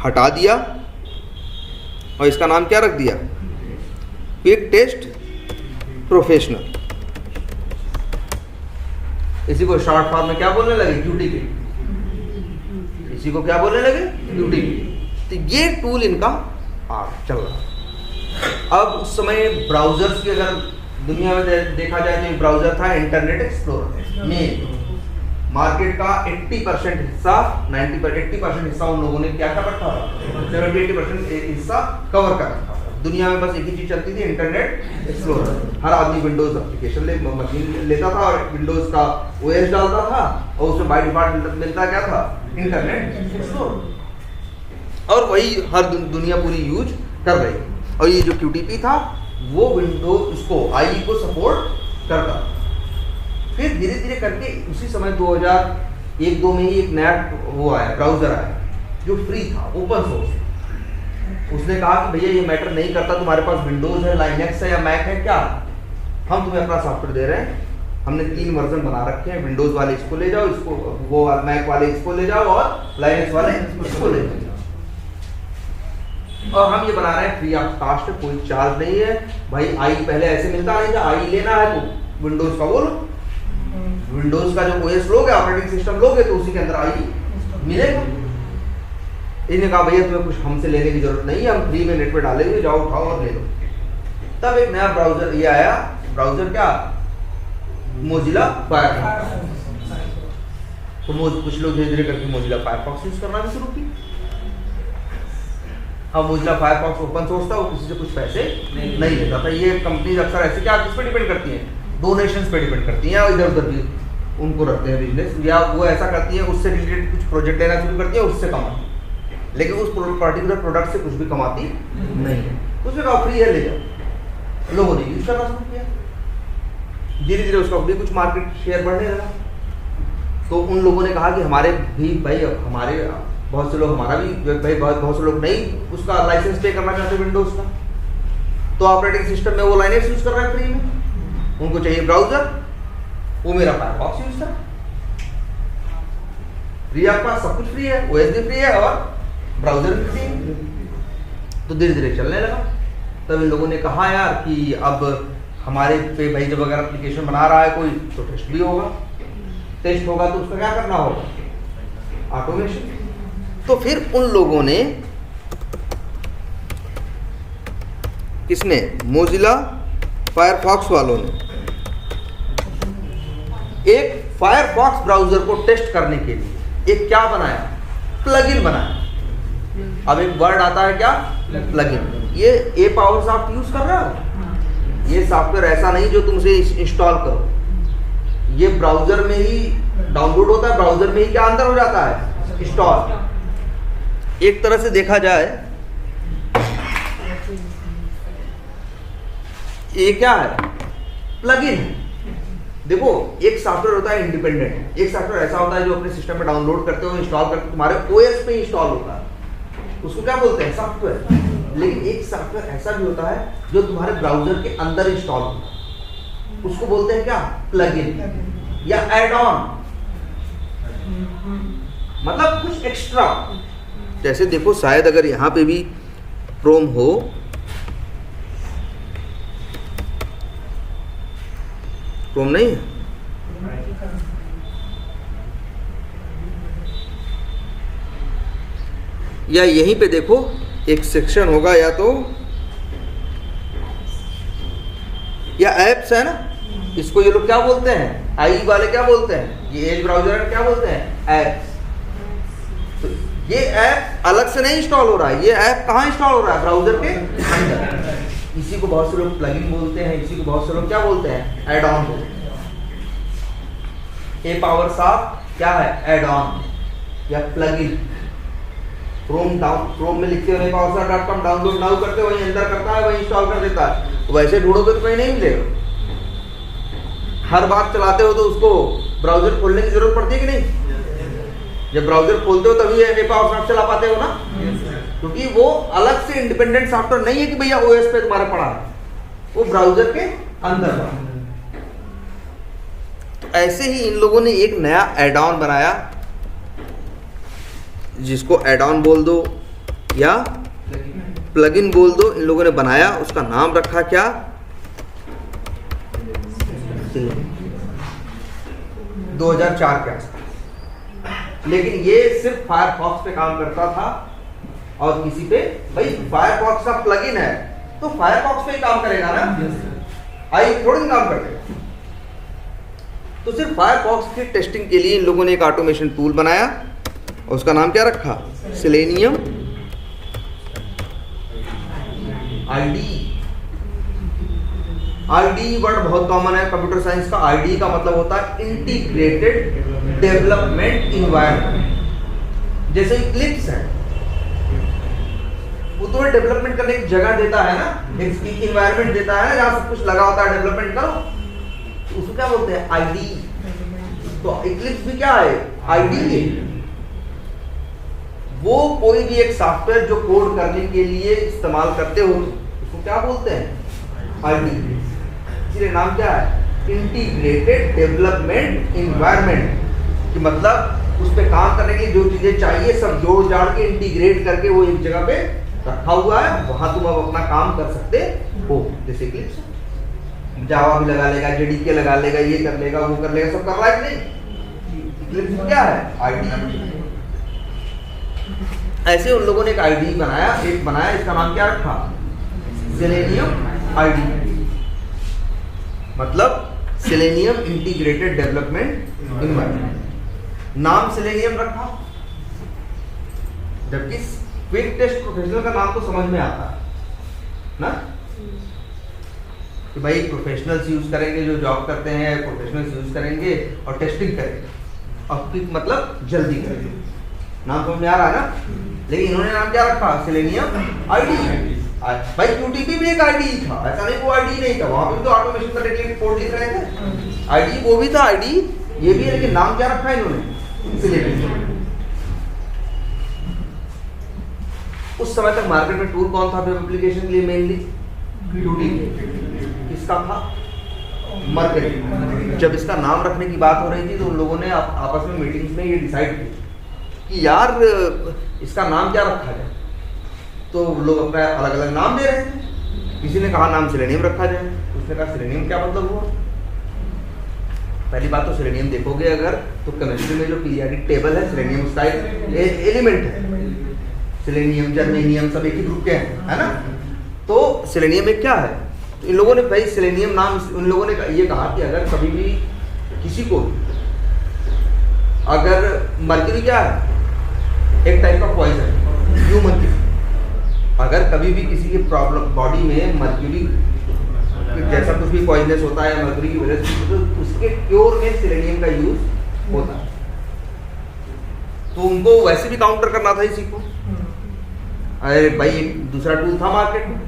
[SPEAKER 1] हटा दिया और इसका नाम क्या रख दिया, क्विक टेस्ट प्रोफेशनल। इसी को शॉर्ट फॉर्म में क्या बोलने लगे, QTP। इसी को क्या बोलने लगे, QTP। तो ये टूल इनका चल रहा। अब उस समय ब्राउजर्स की अगर दुनिया में देखा जाए तो एक ब्राउजर था इंटरनेट एक्सप्लोरर। मेल मार्केट का 80% हिस्सा 80% हिस्सा उन लोगों ने क्या कर रखा था, 70-80% हिस्सा कवर कर रखा था। दुनिया में बस एक ही चीज चलती थी, इंटरनेट एक्सप्लोरर। हर आदमी विंडोज एप्लीकेशन मशीन लेता था और विंडोज का ओएस डालता था और उसमें बाय डिफॉल्ट मिलता क्या था, इंटरनेट एक्सप्लोरर। और वही हर दुनिया पूरी यूज कर रही। और ये जो QTP था वो विंडोज इसको IE को सपोर्ट करता। फिर धीरे धीरे करके उसी समय 2001-2 में ही एक नया वो आया, ब्राउजर आया जो फ्री था, ओपन सोर्स। उसने कहा कि भैया ये मैटर नहीं करता तुम्हारे पास विंडोज है, लाइनक्स है या मैक है, क्या हम तुम्हें अपना सॉफ्टवेयर दे रहे हैं। हमने 3 वर्जन बना रखे हैं, विंडोज वाले इसको ले जाओ, इसको वो मैक वाले इसको ले जाओ और लाइनक्स वाले इसको ले जाओ। और हम ये बना रहे हैं फ्री ऑफ कॉस्ट, कोई चार्ज नहीं है भाई। IE पहले ऐसे मिलता नहीं था, IE लेना है तो विंडोज का वो लो, विंडोज का जो ओएस लोगे, ऑपरेटिंग सिस्टम लोगे तो उसी के अंदर IE मिलेगा। इन्होंने कहा भैया तुम्हें कुछ हमसे लेने की जरूरत नहीं है, हम फ्री में नेट पे डालेंगे, जाओ उठाओ और ले लो। तब एक नया ब्राउजर ये आया, ब्राउजर क्या, मोजिला फायरफॉक्स। तो कुछ लोग धीरे धीरे करके मोजिला फायरफॉक्स यूज करना भी शुरू की। अब मोजिला फायरफॉक्स ओपन सोर्स था, वो किसी से कुछ पैसे नहीं लेता था। ये कंपनीज अक्सर ऐसे क्या किस पे डिपेंड करती हैं, डोनेशंस पे डिपेंड करती हैं, और इधर उधर भी उनको रखते हैं बिजनेस, या वो ऐसा करती है उससे रिलेटेड कुछ प्रोजेक्ट लेना शुरू करती है, उससे कमाती, लेकिन उस पर्टिकुलर प्रोडक्ट से कुछ भी कमाती नहीं है। तो उसने कहा फ्री है ले जाओ, लोगों ने यूज करना शुरू किया। धीरे धीरे उसका भी कुछ मार्केट शेयर बढ़ने लगा। तो उन लोगों ने कहा कि हमारे भी भाई, हमारे बहुत से लोग, हमारा भी भाई बहुत से लोग नहीं उसका लाइसेंस पे करना चाहते विंडोज का, तो ऑपरेटिंग सिस्टम में वो लाइनेक्स यूज कर रहे हैं फ्री में, उनको चाहिए ब्राउजर, वो मेरा फायरफॉक्स यूज कर फ्री, आपका सब कुछ फ्री है, ओएस भी फ्री है और ब्राउजर भी फ्री है। तो धीरे धीरे चलने लगा। तब इन लोगों ने कहा यार कि अब हमारे पे भाई जब अगर एप्लीकेशन बना रहा है कोई तो टेस्ट भी होगा, टेस्ट होगा तो उसका क्या करना होगा, ऑटोमेशन। तो फिर उन लोगों ने, किसने, मोजिला फायरफॉक्स वालों ने एक फायरफॉक्स ब्राउजर को टेस्ट करने के लिए एक क्या बनाया, प्लगइन बनाया। अब एक वर्ड आता है क्या, प्लगइन। ये ए पावर सॉफ्ट यूज कर रहा है, ये सॉफ्टवेयर ऐसा नहीं जो तुमसे इंस्टॉल करो, ये ब्राउजर में ही डाउनलोड होता है, ब्राउजर में ही क्या अंदर हो जाता है, इंस्टॉल। एक तरह से देखा जाए ये क्या है, प्लगइन है। देखो एक सॉफ्टवेयर होता है इंडिपेंडेंट, एक सॉफ्टवेयर ऐसा होता है जो अपने सिस्टम में डाउनलोड करते हो, इंस्टॉल करते हो, तुम्हारे ओएस पे इंस्टॉल होता है, उसको क्या बोलते हैं, सॉफ्टवेयर। लेकिन एक सॉफ्टवेयर ऐसा भी होता है जो तुम्हारे ब्राउजर के अंदर इंस्टॉल होता है, उसको बोलते हैं क्या, प्लगइन या एड ऑन, मतलब कुछ एक्स्ट्रा। जैसे देखो शायद अगर यहाँ पे भी क्रोम हो, क्रोम नहीं है, या यहीं पे देखो एक सेक्शन होगा, या तो या एप्स है ना, इसको ये लोग क्या बोलते हैं, IE वाले क्या बोलते हैं, ये एज ब्राउजर क्या बोलते हैं, एप्स। तो ये ऐप अलग से नहीं इंस्टॉल हो रहा है, ये ऐप कहाँ इंस्टॉल हो रहा है, ब्राउजर के अंदर। इसी को बहुत से लोग प्लगइन बोलते हैं, इसी को बहुत से लोग क्या बोलते हैं, एड ऑन बोलते हैं। ए पावर सॉफ्ट क्या है, एड ऑन या प्लगइन। क्रोम में लिखते हो powersoft.com, डाउनलोड नाउ करते हो, वहीं अंदर करता है, वहीं इंस्टॉल कर देता है। वैसे ढूंढोगे तो कहीं नहीं मिलेगा। हर बार चलाते हो तो उसको ब्राउजर खोलने की जरूरत पड़ती है कि नहीं, जब ब्राउजर खोलते हो तभी ये पावरसॉफ्ट चला पाते हो ना, क्योंकि वो अलग से इंडिपेंडेंट सॉफ्टवेयर नहीं है कि भैया ओएस पे तुम्हारा पड़ा है, वो ब्राउजर के अंदर पड़ा। तो ऐसे ही इन लोगों ने एक नया एड ऑन बनाया, जिसको एड ऑन बोल दो या प्लगइन बोल दो, इन लोगों ने बनाया, उसका नाम रखा क्या, 2004 के आसपास। लेकिन ये सिर्फ फायरफॉक्स पे काम करता था और किसी पे, भाई फायरफॉक्स का प्लगइन है तो फायरफॉक्स पे ही काम करेगा ना, आई थोड़ी काम करेगा। तो सिर्फ फायरफॉक्स की टेस्टिंग के लिए इन लोगों ने एक ऑटोमेशन टूल बनाया और उसका नाम क्या रखा, सेलेनियम आईडी वर्ड बहुत कॉमन है कंप्यूटर साइंस का। आईडी का मतलब होता है इंटीग्रेटेड डेवलपमेंट इन्वायरमेंट। जैसे इक्लिप्स है, वो तो डेवलपमेंट करने की जगह देता है ना, एक इन्वायरमेंट देता है जहाँ सब कुछ लगा होता है, डेवलपमेंट करो, उसको क्या बोलते हैं? आईडी। तो इक्लिप्स भी क्या है? आईडी है। वो कोई भी एक सॉफ्टवेयर जो कोड करने के लिए इस्तेमाल करते हो उसको क्या बोलते हैं? आईडी। इसलिए नाम क्या है? Integrated development environment. कि मतलब उस पे काम करने के लिए जो चीजें चाहिए सब जोड़ जाड़ के इंटीग्रेट करके वो एक जगह पे रखा हुआ है, वहां तुम अब अपना काम कर सकते हो। जैसे इक्लिप्स जावा भी लगा लेगा, जेडीके लगा लेगा, ये कर लेगा, वो कर लेगा, सब कर रहा है कि नहीं? इक्लिप्स क्या है? आईडी। ऐसे उन लोगों ने एक आईडी बनाया, इसका नाम क्या रखा? Selenium ID. मतलब सेलेनियम इंटीग्रेटेड डेवलपमेंट इन्वायरमेंट। नाम सेलेनियम रखा, जबकि क्विक टेस्ट प्रोफेशनल का नाम तो समझ में आता है ना, कि भाई प्रोफेशनल्स यूज करेंगे, जो जॉब करते हैं प्रोफेशनल्स यूज करेंगे और टेस्टिंग करेंगे, और क्विक मतलब जल्दी करेंगे। नाम समझ में आ रहा है ना? लेकिन इन्होंने नाम क्या रखा? Selenium ID. भाई QTP भी एक आईडी था, ऐसा नहीं वो आईडी नहीं था, वहां पे तो ऑटोमेशन करने के लिए कोड लिख रहे थे, आईडी वो भी था, आईडी ये भी है, लेकिन नाम क्या रखा है इन्होंने? सेलेनियम। उस समय तक मार्केट में टूल कौन था वेब एप्लीकेशन के लिए? Mainly QTP। किसका था? मर्करी। जब इसका नाम रखने की बात हो रही थी तो उन लोगों ने आपस में मीटिंग्स में ये डिसाइड किया कि यार इसका नाम क्या रखा जाए। तो लोग अपना अलग अलग नाम दे रहे थे। किसी ने कहा नाम सेलेनियम रखा जाए, उसने कहा सेलेनियम क्या मतलब हुआ? पहली बात तो सेलेनियम देखोगे अगर तो केमिस्ट्री में जो पीरियोडिक टेबल है, सेलेनियम उसका एक एलिमेंट है। सेलेनियम, जर्मेनियम सब एक ही ग्रुप के हैं, है ना? तो सेलेनियम एक क्या है? तो इन लोगों ने भाई सेलेनियम नाम, उन लोगों ने ये कहा कि अगर कभी भी किसी को, अगर मर्क्यूरी क्या है? एक टाइप का पॉइजन, ह्यूमन की, अगर कभी भी किसी की प्रॉब्लम बॉडी में मर्क्यूरी जैसा कुछ भी पॉइजनस होता है मर्क्यूरी की वजह से, तो उसके क्योर में सेलेनियम का यूज होता है। तो उनको वैसे भी काउंटर करना था इसी को। अरे भाई एक दूसरा टूल था मार्केट में,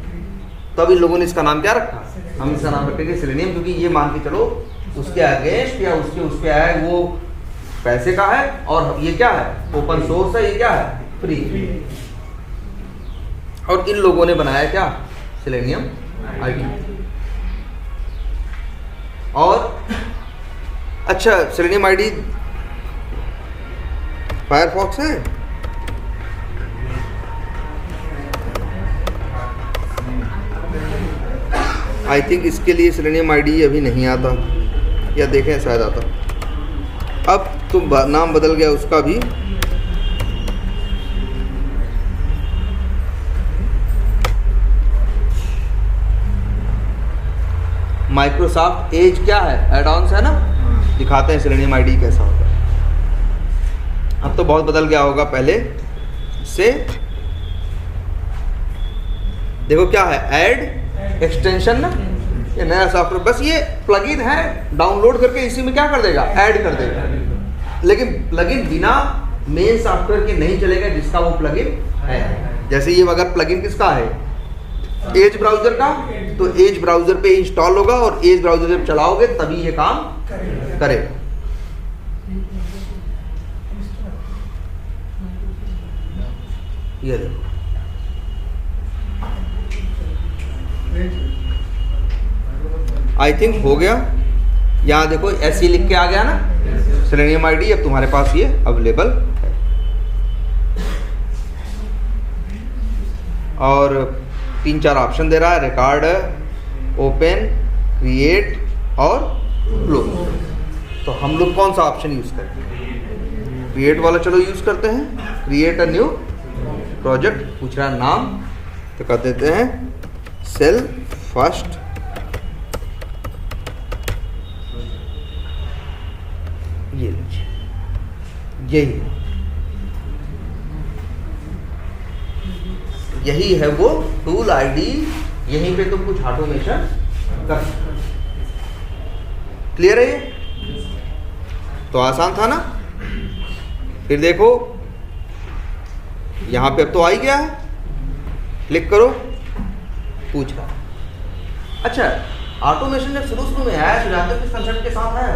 [SPEAKER 1] तब इन लोगों ने इसका नाम क्या रखा? हम इसका नाम रखेंगे सेलेनियम, क्योंकि ये मान के चलो उसके अगेंस्ट या उसके उस पे आए वो पैसे का है, और ये क्या है? ओपन सोर्स है, ये क्या है? फ्री। और इन लोगों ने बनाया क्या? Selenium ID. और अच्छा, सेलेनियम आईडी फायरफॉक्स है, आई थिंक इसके लिए सेलेनियम आईडी अभी नहीं आता, या देखें शायद आता। अब तो नाम बदल गया उसका भी। माइक्रोसॉफ्ट एज क्या है? एड-ऑन्स है ना, दिखाते हैं सेलेनियम आईडी कैसा होता है। अब तो बहुत बदल गया होगा पहले से। देखो क्या है? ऐड एक्सटेंशन ना, ये नया सॉफ्टवेयर, बस ये प्लगइन है, डाउनलोड करके इसी में क्या कर देगा? ऐड कर देगा। लेकिन प्लगइन बिना मेन सॉफ्टवेयर के नहीं चलेगा जिसका वो प्लगइन है। जैसे ये अगर प्लगइन किसका है? एज ब्राउजर का, तो एज ब्राउजर पे इंस्टॉल होगा और एज ब्राउजर जब चलाओगे तभी ये काम करेगा। ये देखो, आई थिंक हो गया। यहाँ देखो ऐसे लिख के आ गया ना सेलेनियम आईडी, अब तुम्हारे पास ये अवेलेबल है। और 3-4 ऑप्शन दे रहा है, रिकॉर्ड, ओपन, क्रिएट और क्लोज। तो हम लोग कौन सा ऑप्शन यूज करें? क्रिएट वाला चलो यूज करते हैं। क्रिएट अ न्यू प्रोजेक्ट, पूछ रहा है नाम, तो कर देते हैं सेल फर्स्ट ये यही है वो टूल आईडी यहीं पे तुम कुछ ऑटोमेशन कर सकते हो। क्लियर है ये? तो आसान था ना। फिर देखो यहाँ पे अब तो आ ही गया है, क्लिक करो, पूछा। अच्छा, ऑटोमेशन जब शुरू में आया सुजाता किस कंसेप्ट के साथ आया,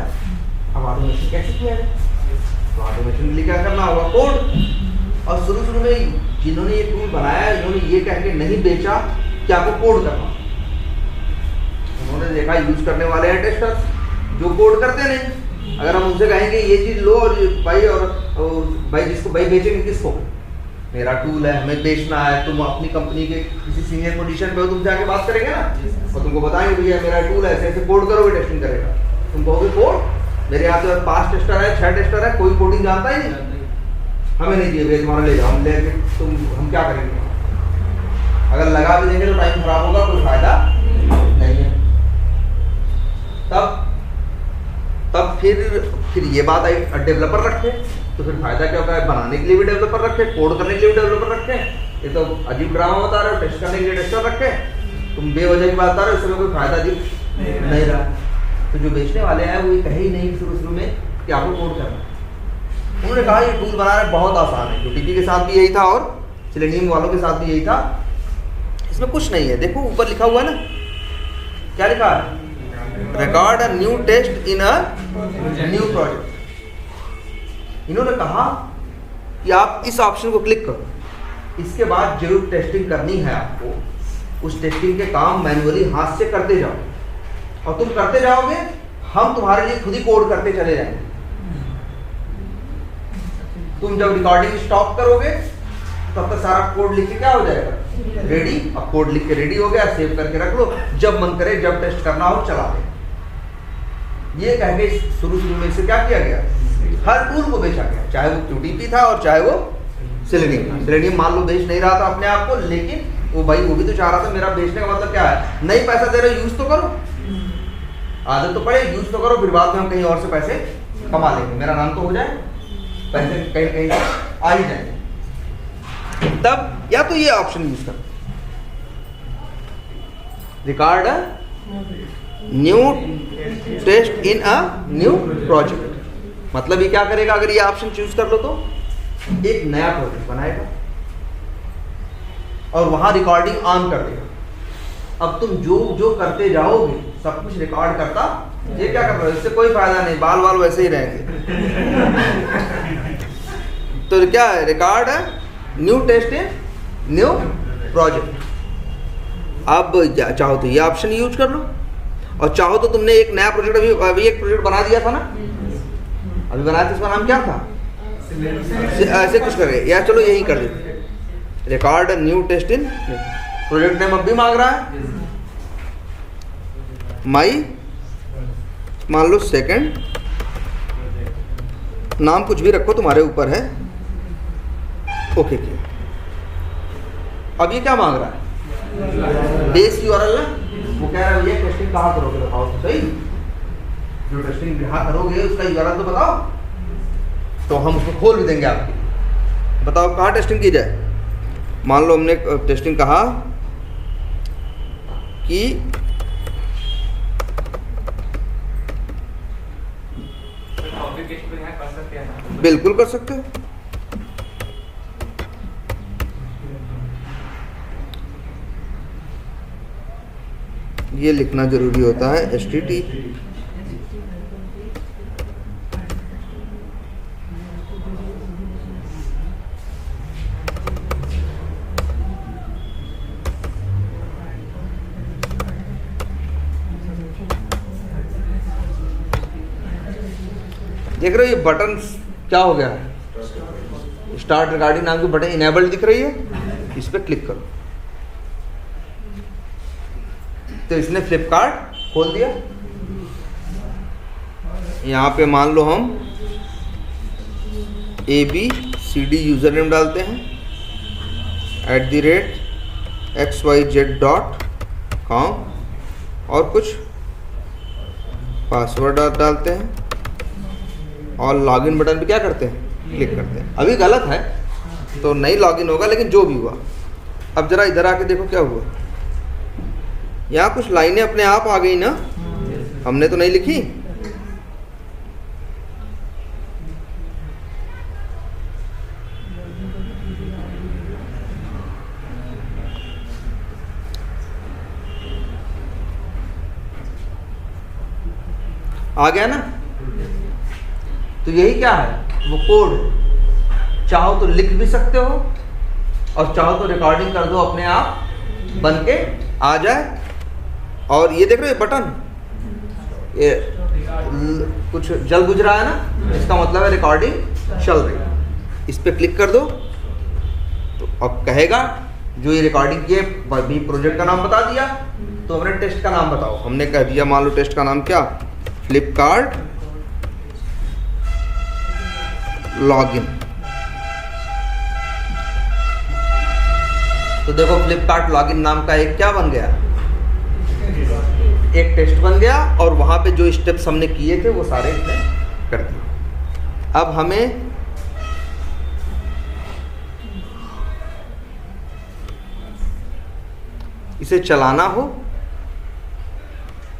[SPEAKER 1] अब ऑटोमेशन कैसे किया है? तो ऑटोमेशन के लिए क्या करना होगा? कोड। और शुरू में जिन्होंने ये टूल बनाया इन्होंने ये कह के नहीं बेचा कि आपको कोड करना। उन्होंने देखा यूज करने वाले हैं टेस्टर्स जो कोड करते नहीं। अगर हम उनसे कहेंगे ये चीज लो और भाई जिसको भाई बेचेंगे किसको? मेरा टूल है, हमें बेचना है, तुम अपनी कंपनी के किसी सीनियर पोजीशन पे हो, तुमसे आके बात करेंगे ना और तुमको बताएंगे भैया मेरा टूल है, ऐसे ऐसे कोड करोगे, टेस्टिंग करेगा। तुम कहोगे कोड? मेरे यहाँ तो 5 टेस्टर है, 6 टेस्टर है, कोई कोडिंग जानता ही नहीं, हमें नहीं दिए भैया तुम्हारा ले जाओ, हम ले हम क्या करेंगे? अगर लगा भी देंगे तो टाइम खराब होगा, कोई फायदा नहीं है। तब फिर ये बात आई, डेवलपर रखे तो फिर फायदा क्या होगा? बनाने के लिए भी डेवलपर रखे, कोड करने के लिए भी डेवलपर रखे। ये तो अजीब ड्रामा बता रहे हो, टेस्ट करने के लिए टेस्टर रखे, तुम बेवजह की बात बता रहे हो, इसमें कोई फायदा नहीं रहा। तो जो बेचने वाले हैं वो ये कहे ही नहीं शुरू में कि आपको कोड करना। उन्होंने कहा ये टूल बनाना बहुत आसान है। यूटीपी के साथ भी यही था और सेलेनियम वालों के साथ भी यही था। इसमें कुछ नहीं है, देखो ऊपर लिखा हुआ है ना, क्या लिखा है? Record a new test in a new project. इन्होंने कहा कि आप इस ऑप्शन को क्लिक करो, इसके बाद जो टेस्टिंग करनी है आपको, उस टेस्टिंग के काम मैन्युअली हाथ से करते जाओ, और तुम करते जाओगे, हम तुम्हारे लिए खुद ही कोड करते चले जाएंगे। तुम जब रिकॉर्डिंग स्टॉप करोगे तब तक सारा कोड लिख के क्या हो जाएगा? रेडी। अब कोड लिख के रेडी हो गया, सेव करके रख लो, जब मन करे जब टेस्ट करना हो चला दे। ये कह के शुरू में से क्या किया गया? हर टूल को बेचा गया, चाहे वो QTP था और चाहे वो सेलेनियम। सेलेनियम मान लो बेच नहीं रहा था अपने आप को, लेकिन वो भी तो चाह रहा था, मेरा बेचने का मतलब क्या है? नहीं पैसा दे रहे, यूज तो करो, आदत तो पड़े, यूज तो करो, फिर बाद में हम कहीं और से पैसे कमा लेंगे, मेरा नाम तो हो जाए, पैसे कहीं कहीं आ ही जाएंगे। तब या तो ये ऑप्शन यूज कर, record new test in a new project. मतलब ये क्या करेगा? अगर ये ऑप्शन चूज कर लो तो एक नया प्रोजेक्ट बनाएगा और वहां रिकॉर्डिंग ऑन कर देगा। अब तुम जो जो करते जाओगे सब कुछ रिकॉर्ड करता, ये क्या कर रहा है? इससे कोई फायदा नहीं, बाल बाल वैसे ही रहेंगे। तो क्या है? रिकॉर्ड है न्यू टेस्ट इन न्यू प्रोजेक्ट। अब चाहो तो ये ऑप्शन यूज कर लो, और चाहो तो तुमने एक नया प्रोजेक्ट अभी एक प्रोजेक्ट बना दिया था ना, अभी बनाया था, इसका नाम क्या था? ऐसे कुछ करें, या चलो यही कर देते, रिकॉर्ड न्यू टेस्ट इन प्रोजेक्ट नेम अब भी मांग रहा है, माई मान लो सेकंड, नाम कुछ भी रखो, तुम्हारे ऊपर है, ओके किया। अब ये क्या मांग रहा है? बेस यूआरएल ना, वो कह रहा है भैया टेस्टिंग कहाँ करोगे बताओ तो सही, जो टेस्टिंग जहाँ करोगे उसका यूआरएल तो बताओ, तो हम उसको खोल भी देंगे आपकी। बताओ कहाँ टेस्टिंग की जाए? मान लो हमने टेस्टिंग कहा कि बिल्कुल कर सकते हो। ये लिखना जरूरी होता है, STT। देख रहे हो ये बटन क्या हो गया है? स्टार्ट रिकॉर्डिंग नाम की बटन इनेबल्ड दिख रही है, इस पर क्लिक करो तो इसने फ्लिपकार्ट खोल दिया। यहाँ पे मान लो हम ABCD यूजर नेम डालते हैं, @xyz.com और कुछ पासवर्ड डालते हैं और लॉगिन बटन पे क्या करते हैं? क्लिक करते हैं। अभी गलत है तो नहीं लॉगिन होगा, लेकिन जो भी हुआ। अब जरा इधर आके देखो क्या हुआ। यहाँ कुछ लाइनें अपने आप आ गई ना, हमने तो नहीं लिखी। आ गया ना। तो यही क्या है, वो कोड चाहो तो लिख भी सकते हो और चाहो तो रिकॉर्डिंग कर दो, अपने आप बन के आ जाए। और ये देख रहे हो बटन, ये कुछ जल बुझ रहा है ना, इसका मतलब है रिकॉर्डिंग चल रही है। इस पर क्लिक कर दो तो अब कहेगा जो ये रिकॉर्डिंग किए, भी प्रोजेक्ट का नाम बता दिया, तो हमने टेस्ट का नाम बताओ। हमने कह दिया मान लो टेस्ट का नाम क्या, फ्लिपकार्ट लॉगिन। तो देखो फ्लिपकार्ट लॉगिन नाम का एक क्या बन गया, एक टेस्ट बन गया, और वहां पे जो स्टेप्स हमने किए थे वो सारे इसने कर दिए। अब हमें इसे चलाना हो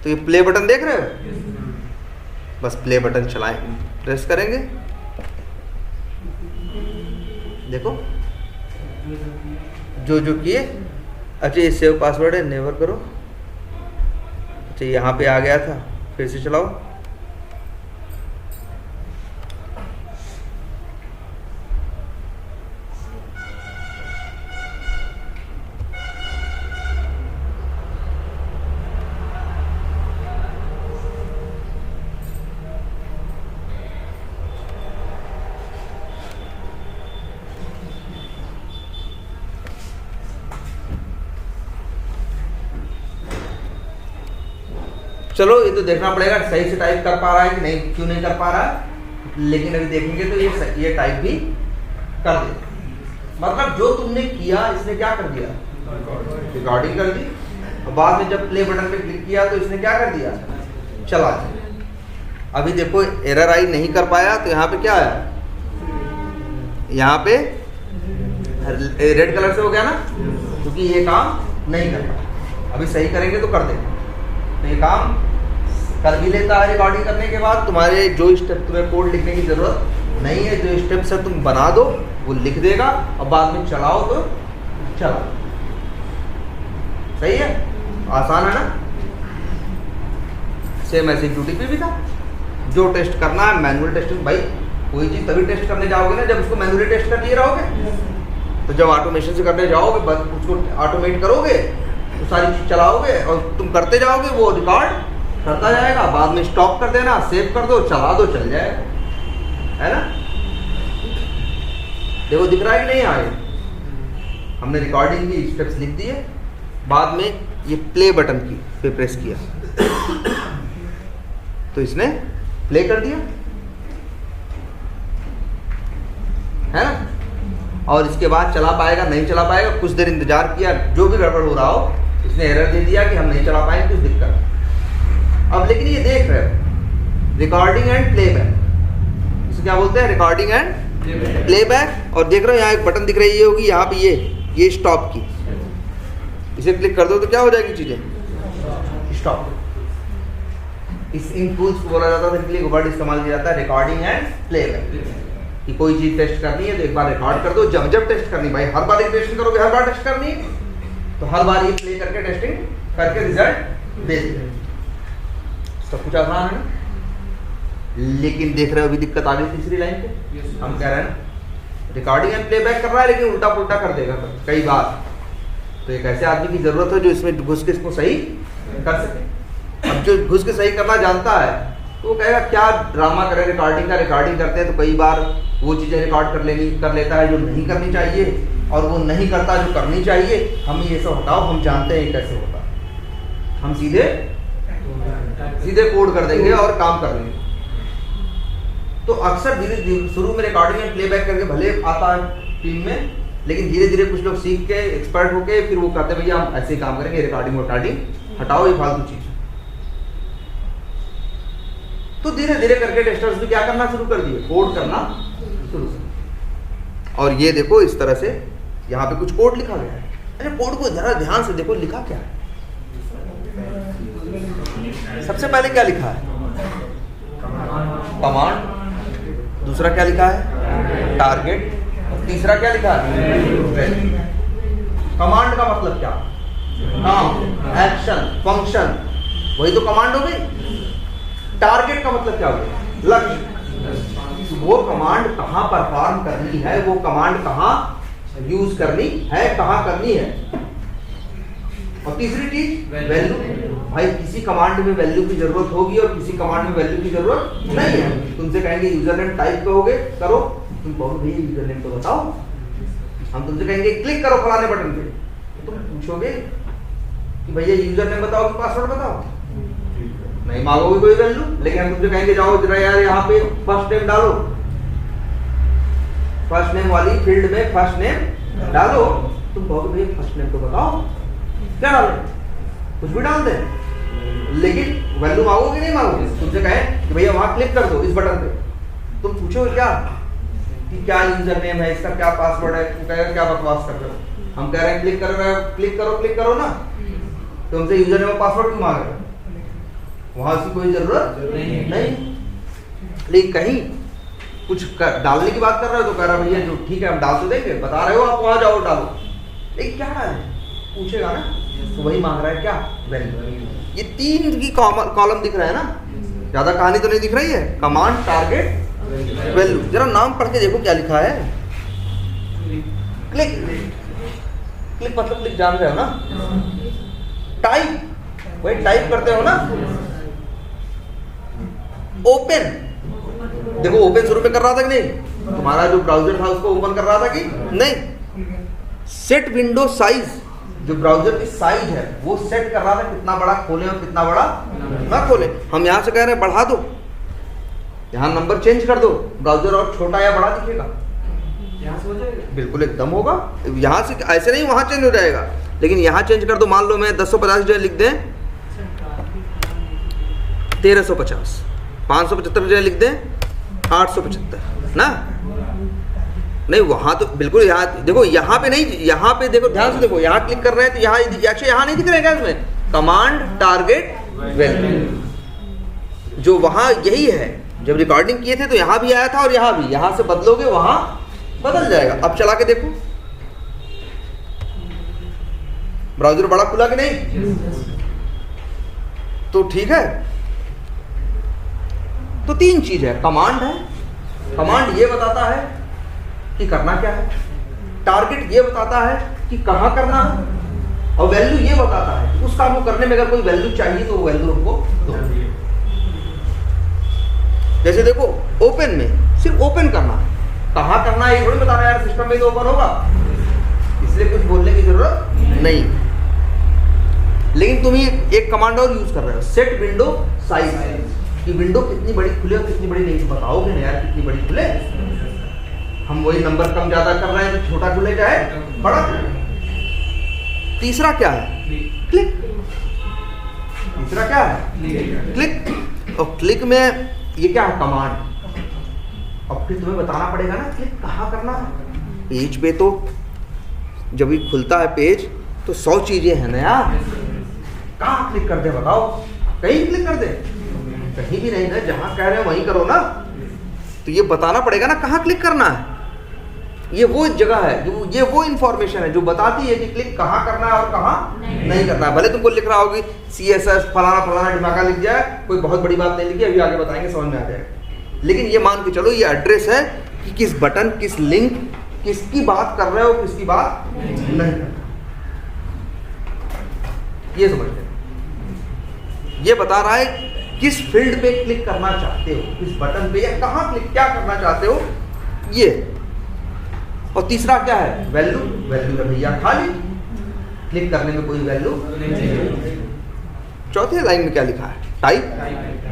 [SPEAKER 1] तो ये प्ले बटन देख रहे हो, बस प्ले बटन चलाएं, प्रेस करेंगे, देखो जो जो किए। अच्छा ये सेव पासवर्ड है, नेवर करो। अच्छा यहाँ पे आ गया था, फिर से चलाओ। चलो ये तो देखना पड़ेगा सही से टाइप कर पा रहा है कि नहीं, क्यों नहीं कर पा रहा है, लेकिन अभी देखेंगे तो ये टाइप भी कर दे। मतलब जो तुमने किया इसने क्या कर दिया, रिकॉर्डिंग कर दी, और बाद में जब प्ले बटन पे क्लिक किया तो इसने क्या कर दिया, चला दिया। अभी देखो एरर आई, नहीं कर पाया, तो यहाँ पे क्या आया, यहाँ पे रेड कलर से हो गया ना, क्योंकि ये काम नहीं कर पाया। अभी सही करेंगे तो कर देंगे। तो ये काम कर भी लेता है रिकॉर्डिंग करने के बाद। तुम्हारे जो स्टेप, तुम्हें कोड लिखने की ज़रूरत नहीं है, जो स्टेप्स है तुम बना दो, वो लिख देगा, और बाद में चलाओ तो चलाओ। सही है, आसान है ना। सेम ऐसे यूटीपी भी था, जो टेस्ट करना है मैनुअल टेस्टिंग। भाई कोई चीज़ तभी टेस्ट करने जाओगे ना जब उसको मैनुअली टेस्ट कर लिए रहोगे। तो जब ऑटोमेशन से करने जाओगे, बस उसको ऑटोमेट करोगे तो सारी चीज़ चलाओगे और तुम करते जाओगे, वो रिकॉर्ड करता जाएगा। बाद में स्टॉप कर देना, सेव कर दो, चला दो, चल जाएगा, है ना। देखो दिख रहा है कि नहीं आए, हमने रिकॉर्डिंग की स्टेप्स लिख दिए, बाद में ये प्ले बटन की पे प्रेस किया तो इसने प्ले कर दिया, है ना। और इसके बाद चला पाएगा नहीं चला पाएगा, कुछ देर इंतजार किया, जो भी गड़बड़ हो रहा हो, इसने एरर दे दिया कि हम नहीं चला पाएंगे, कुछ दिक्कत। अब लेकिन ये देख रहे हो रिकॉर्डिंग एंड प्लेबैक, इसे क्या बोलते हैं, रिकॉर्डिंग एंड प्लेबैक। और देख रहे हो यहाँ एक बटन दिख रही होगी, यहाँ पे ये स्टॉप की, इसे क्लिक कर दो तो क्या हो जाएगी चीजें, स्टॉप। इस इन टूल्स को बोला जाता है, इनके लिए वर्ड इस्तेमाल किया जाता है, रिकॉर्डिंग एंड प्लेबैक। कि कोई चीज टेस्ट करनी है तो एक बार रिकॉर्ड कर दो, जब जब टेस्ट करनी, भाई हर बार टेस्टिंग करोगे, हर बार टेस्ट करनी है तो हर बार ये प्ले करके टेस्टिंग करके रिजल्ट दे देंगे। सब कुछ आसान है ना। लेकिन देख रहे हो अभी दिक्कत आ गई तीसरी लाइन पे। हम कह रहे हैं रिकॉर्डिंग एंड प्लेबैक कर रहा है, लेकिन उल्टा पुल्टा कर देगा कई बार। तो एक ऐसे आदमी की जरूरत है जो इसमें घुस के इसको सही कर सके। अब जो घुस के सही करना जानता है तो वो कहेगा क्या ड्रामा करें, रिकॉर्डिंग का रिकॉर्डिंग करते हैं तो कई बार वो चीज़ें रिकॉर्ड कर लेता है जो नहीं करनी चाहिए, और वो नहीं करता जो करनी चाहिए। हम ये सब हटाओ, हम जानते हैं कैसे होता है, हम सीधे कोड कर देंगे और काम कर लेंगे। तो अक्सर धीरे धीरे शुरू में रिकॉर्डिंग एंड प्लेबैक करके भले आता है टीम में, लेकिन धीरे धीरे कुछ लोग सीख के एक्सपर्ट होके फिर वो कहते हैं भैया हम ऐसे ही काम करेंगे, रिकॉर्डिंग हटाओ, ये फालतू चीज। तो धीरे धीरे करके टेस्टर्स भी क्या करना शुरू कर दिए, कोड करना शुरू कर। और ये देखो इस तरह से यहाँ पे कुछ कोड लिखा गया है। अरे कोड को जरा ध्यान से देखो, लिखा क्या है, सबसे पहले क्या लिखा है? कमांड। दूसरा क्या लिखा है? टारगेट। और तीसरा क्या लिखा है? कमांड का मतलब क्या? काम, एक्शन, फंक्शन, वही तो कमांड हो गई। टारगेट का मतलब क्या हो गया? लक्ष्य। वो कमांड कहाँ परफॉर्म करनी है, वो कमांड कहाँ यूज करनी है, कहाँ करनी है। और तीसरी चीज वैल्यू। भाई किसी कमांड में वैल्यू की जरूरत होगी और किसी कमांड में वैल्यू की जरूरत नहीं है। तुमसे कहेंगे यूजर नेम टाइप करोगे, करो, तुम कहोगे भैया यूजर नेम तो बताओ। हम तुमसे कहेंगे क्लिक करो फलाने बटन पे, तुम पूछोगे कि भैया यूजर नेम बताओ कि पासवर्ड बताओ, नहीं मांगोगे कोई वैल्यू। लेकिन हम तुमसे कहेंगे जाओ जरा यार यहाँ पे फर्स्ट नेम डालो, फर्स्ट नेम वाली फील्ड में फर्स्ट नेम डालो, तुम कहोगे भैया फर्स्ट नेम तो बताओ, क्या डाले? कुछ भी डाल दे। लेकिन वैल्यू मांगोगे नहीं मांगोगे? तुमसे कहें कि भैया वहां क्लिक कर दो इस बटन पे, तुम पूछोगे क्या कि क्या यूजर नेम है, इसका क्या पासवर्ड है, तुम कहेगा क्या बकवास कर रहे हो। हम कह रहे हैं क्लिक कर रहे हो, क्लिक करो ना, तुमसे यूजर नेम और पासवर्ड क्यों मांग रहे हो? वहां से कोई जरूरत नहीं। लेकिन कहीं कुछ डालने की बात कर रहे हो तो कह रहा भैया जो ठीक है हम डाल तो देंगे, बता रहे हो आप वहां जाओ डालो, लेकिन क्या डाले पूछेगा ना, तो वही मांग रहा है क्या? वैल्यू। ये तीन की कॉलम दिख रहा है ना, ज्यादा कहानी तो नहीं दिख रही है। Command, target, value. जरा नाम पढ़ के देखो क्या लिखा है। क्लिक। क्लिक मतलब क्लिक जान रहे हो ना। टाइप, वही टाइप करते हो ना। ओपन, देखो ओपन शुरू में कर रहा था कि नहीं? तुम्हारा जो ब्राउजर था उसको ओपन कर रहा था कि नहीं? सेट विंडो साइज, जो ब्राउजर की साइज है वो सेट कर रहा था, कितना बड़ा खोले और कितना बड़ा ना खोले। हम यहाँ से कह रहे हैं बढ़ा दो, यहाँ नंबर चेंज कर दो, ब्राउजर और छोटा या बड़ा दिखेगा? यहाँ से हो जाएगा, बिल्कुल एकदम होगा। यहाँ से ऐसे नहीं वहाँ चेंज हो जाएगा, लेकिन यहाँ चेंज कर दो। मान लो मैं 1050 लिख दें 1350, 575 लिख दें 875 ना। नहीं वहां तो बिल्कुल, यहाँ देखो, यहाँ पे नहीं, यहाँ पे देखो ध्यान से देखो, यहाँ क्लिक कर रहे हैं तो यहाँ एक्चुअली यहाँ नहीं दिख रहे हैं इसमें कमांड, टारगेट, वैल्यू। जो वहाँ यही है, जब रिकॉर्डिंग किए थे तो यहाँ भी आया था और यहाँ भी, यहाँ से बदलोगे वहाँ बदल जाएगा। अब चला के देखो, ब्राउजर बड़ा खुला कि नहीं? तो ठीक है। तो तीन चीज है, कमांड है, कमांड ये बताता है कि करना क्या है, टारगेट ये बताता है कि कहां करना है, और वैल्यू ये बताता है उस काम को करने में अगर कोई वैल्यू चाहिए तो वो वैल्यू हमको दो। जैसे देखो ओपन में सिर्फ ओपन करना है, कहां करना है ये थोड़ी बताना यार, सिस्टम में तो ओपन होगा, इसलिए कुछ बोलने की जरूरत नहीं। लेकिन तुम एक कमांड और यूज कर रहे हो, सेट विंडो साइज, कि विंडो कितनी बड़ी खुले और कितनी बड़ी नहीं, बताओगे ना यार कितनी बड़ी खुले। हम वही नंबर कम ज्यादा कर रहे हैं तो छोटा खुले चाहे बड़ा। तीसरा क्या है? क्लिक। तीसरा क्या है? क्लिक। और क्लिक में ये क्या है? कमांड। अब फिर तुम्हें बताना पड़ेगा ना क्लिक कहाँ करना है। पेज पे तो जब भी खुलता है पेज तो 100 चीजें हैं ना यार, कहाँ क्लिक कर दे बताओ? कहीं क्लिक कर दे? कहीं भी नहीं ना, जहां कह रहे हो वहीं करो ना। तो ये बताना पड़ेगा ना कहाँ क्लिक करना है। ये वो जगह है, ये वो इंफॉर्मेशन है जो बताती है कि क्लिक कहाँ करना है और कहाँ नहीं करना है। भले तुमको लिख रहा होगी CSS फलाना फलाना दिमागा लिख जाए, कोई बहुत बड़ी बात नहीं लिखी, अभी आगे बताएंगे समझ में आ जाएगा। लेकिन ये मान के चलो ये एड्रेस है कि किस बटन, किस लिंक, किसकी बात कर रहे हो, किसकी बात नहीं कर रहे, ये समझ लें। ये बता रहा है किस फील्ड पे क्लिक करना चाहते हो, किस बटन पे, या कहाँ क्लिक क्या करना चाहते हो ये। और तीसरा क्या है? वैल्यू। वैल्यू है भैया खाली, क्लिक करने में कोई वैल्यू नहीं। चौथे लाइन में क्या लिखा है? टाइप,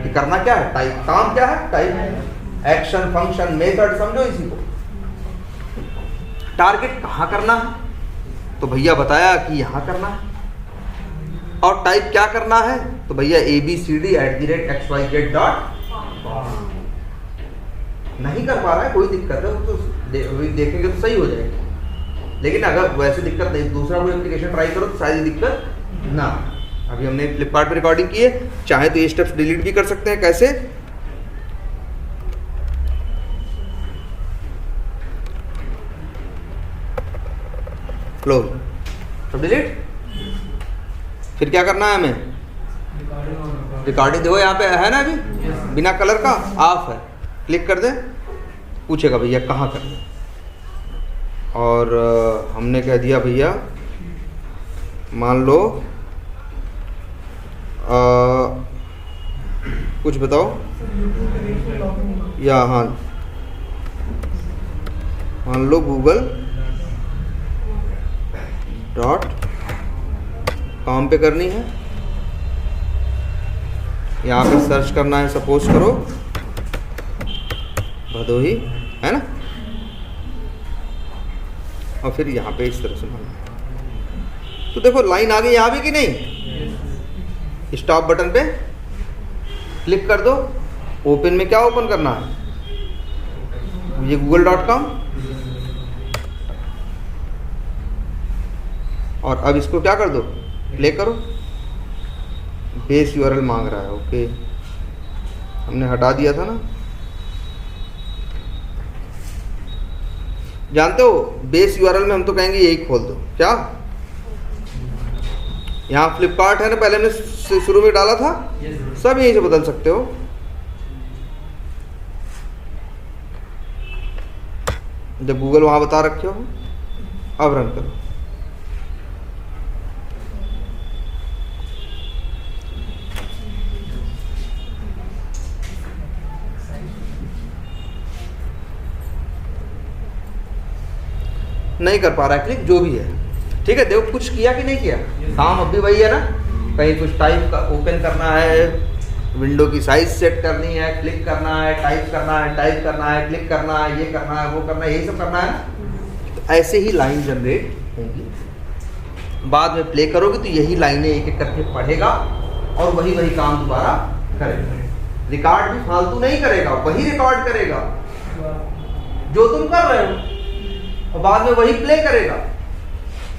[SPEAKER 1] कि करना क्या है? टाइप। काम क्या है? टाइप। एक्शन, फंक्शन, मेथड, समझो इसी को। टारगेट कहाँ करना है? तो भैया बताया कि यहाँ करना है। और टाइप क्या करना है? तो भैया abcd@xyz. नहीं कर पा रहा है, कोई दिक्कत है, वो तो देखेंगे तो सही हो जाएगी। लेकिन अगर वैसे दिक्कत नहीं, दूसरा कोई एप्लीकेशन ट्राई करो तो शायद दिक्कत ना। अभी हमने फ्लिपकार्ट पे रिकॉर्डिंग की है, चाहे तो ये स्टेप्स डिलीट भी कर सकते हैं। कैसे? क्लोज, सब डिलीट। फिर क्या करना है हमें? रिकॉर्डिंग देखो यहाँ पे है ना, अभी बिना कलर का ऑफ है, क्लिक कर दे, पूछेगा भैया कहाँ कर दे, और हमने कह दिया भैया मान लो कुछ बताओ या हाँ मान लो google.com पे करनी है, यहाँ पे सर्च करना है, सपोज करो भदोही, है ना, और फिर यहाँ पे इस तरह से मारना। तो देखो लाइन आ गई यहाँ भी कि नहीं। स्टॉप बटन पे क्लिक कर दो, ओपन में क्या ओपन करना है? ये google.com, और अब इसको क्या कर दो, प्ले करो। बेस यूआरएल मांग रहा है, ओके हमने हटा दिया था ना। जानते हो बेस यूआरएल में हम तो कहेंगे यही खोल दो, क्या यहाँ फ्लिपकार्ट है ना, पहले हमने शुरू में डाला था, सब यहीं से बदल सकते हो। जब गूगल वहां बता रखे हो, अब रन करो। नहीं कर पा रहा है क्लिक, जो भी है ठीक है। देखो कुछ किया कि नहीं किया, काम अब भी वही है ना। कहीं कुछ टाइप का ओपन करना है, विंडो की साइज सेट करनी है, क्लिक करना है, टाइप करना है, टाइप करना है, क्लिक करना है, ये करना है, वो करना है, यही सब करना है ना। तो ऐसे ही लाइन जनरेट होंगी, बाद में प्ले करोगे तो यही लाइनें एक एक करके पढ़ेगा और वही वही काम दोबारा करेगा। रिकॉर्ड भी फालतू नहीं करेगा, वही रिकॉर्ड करेगा जो तुम कर रहे हो, और बाद में वही प्ले करेगा।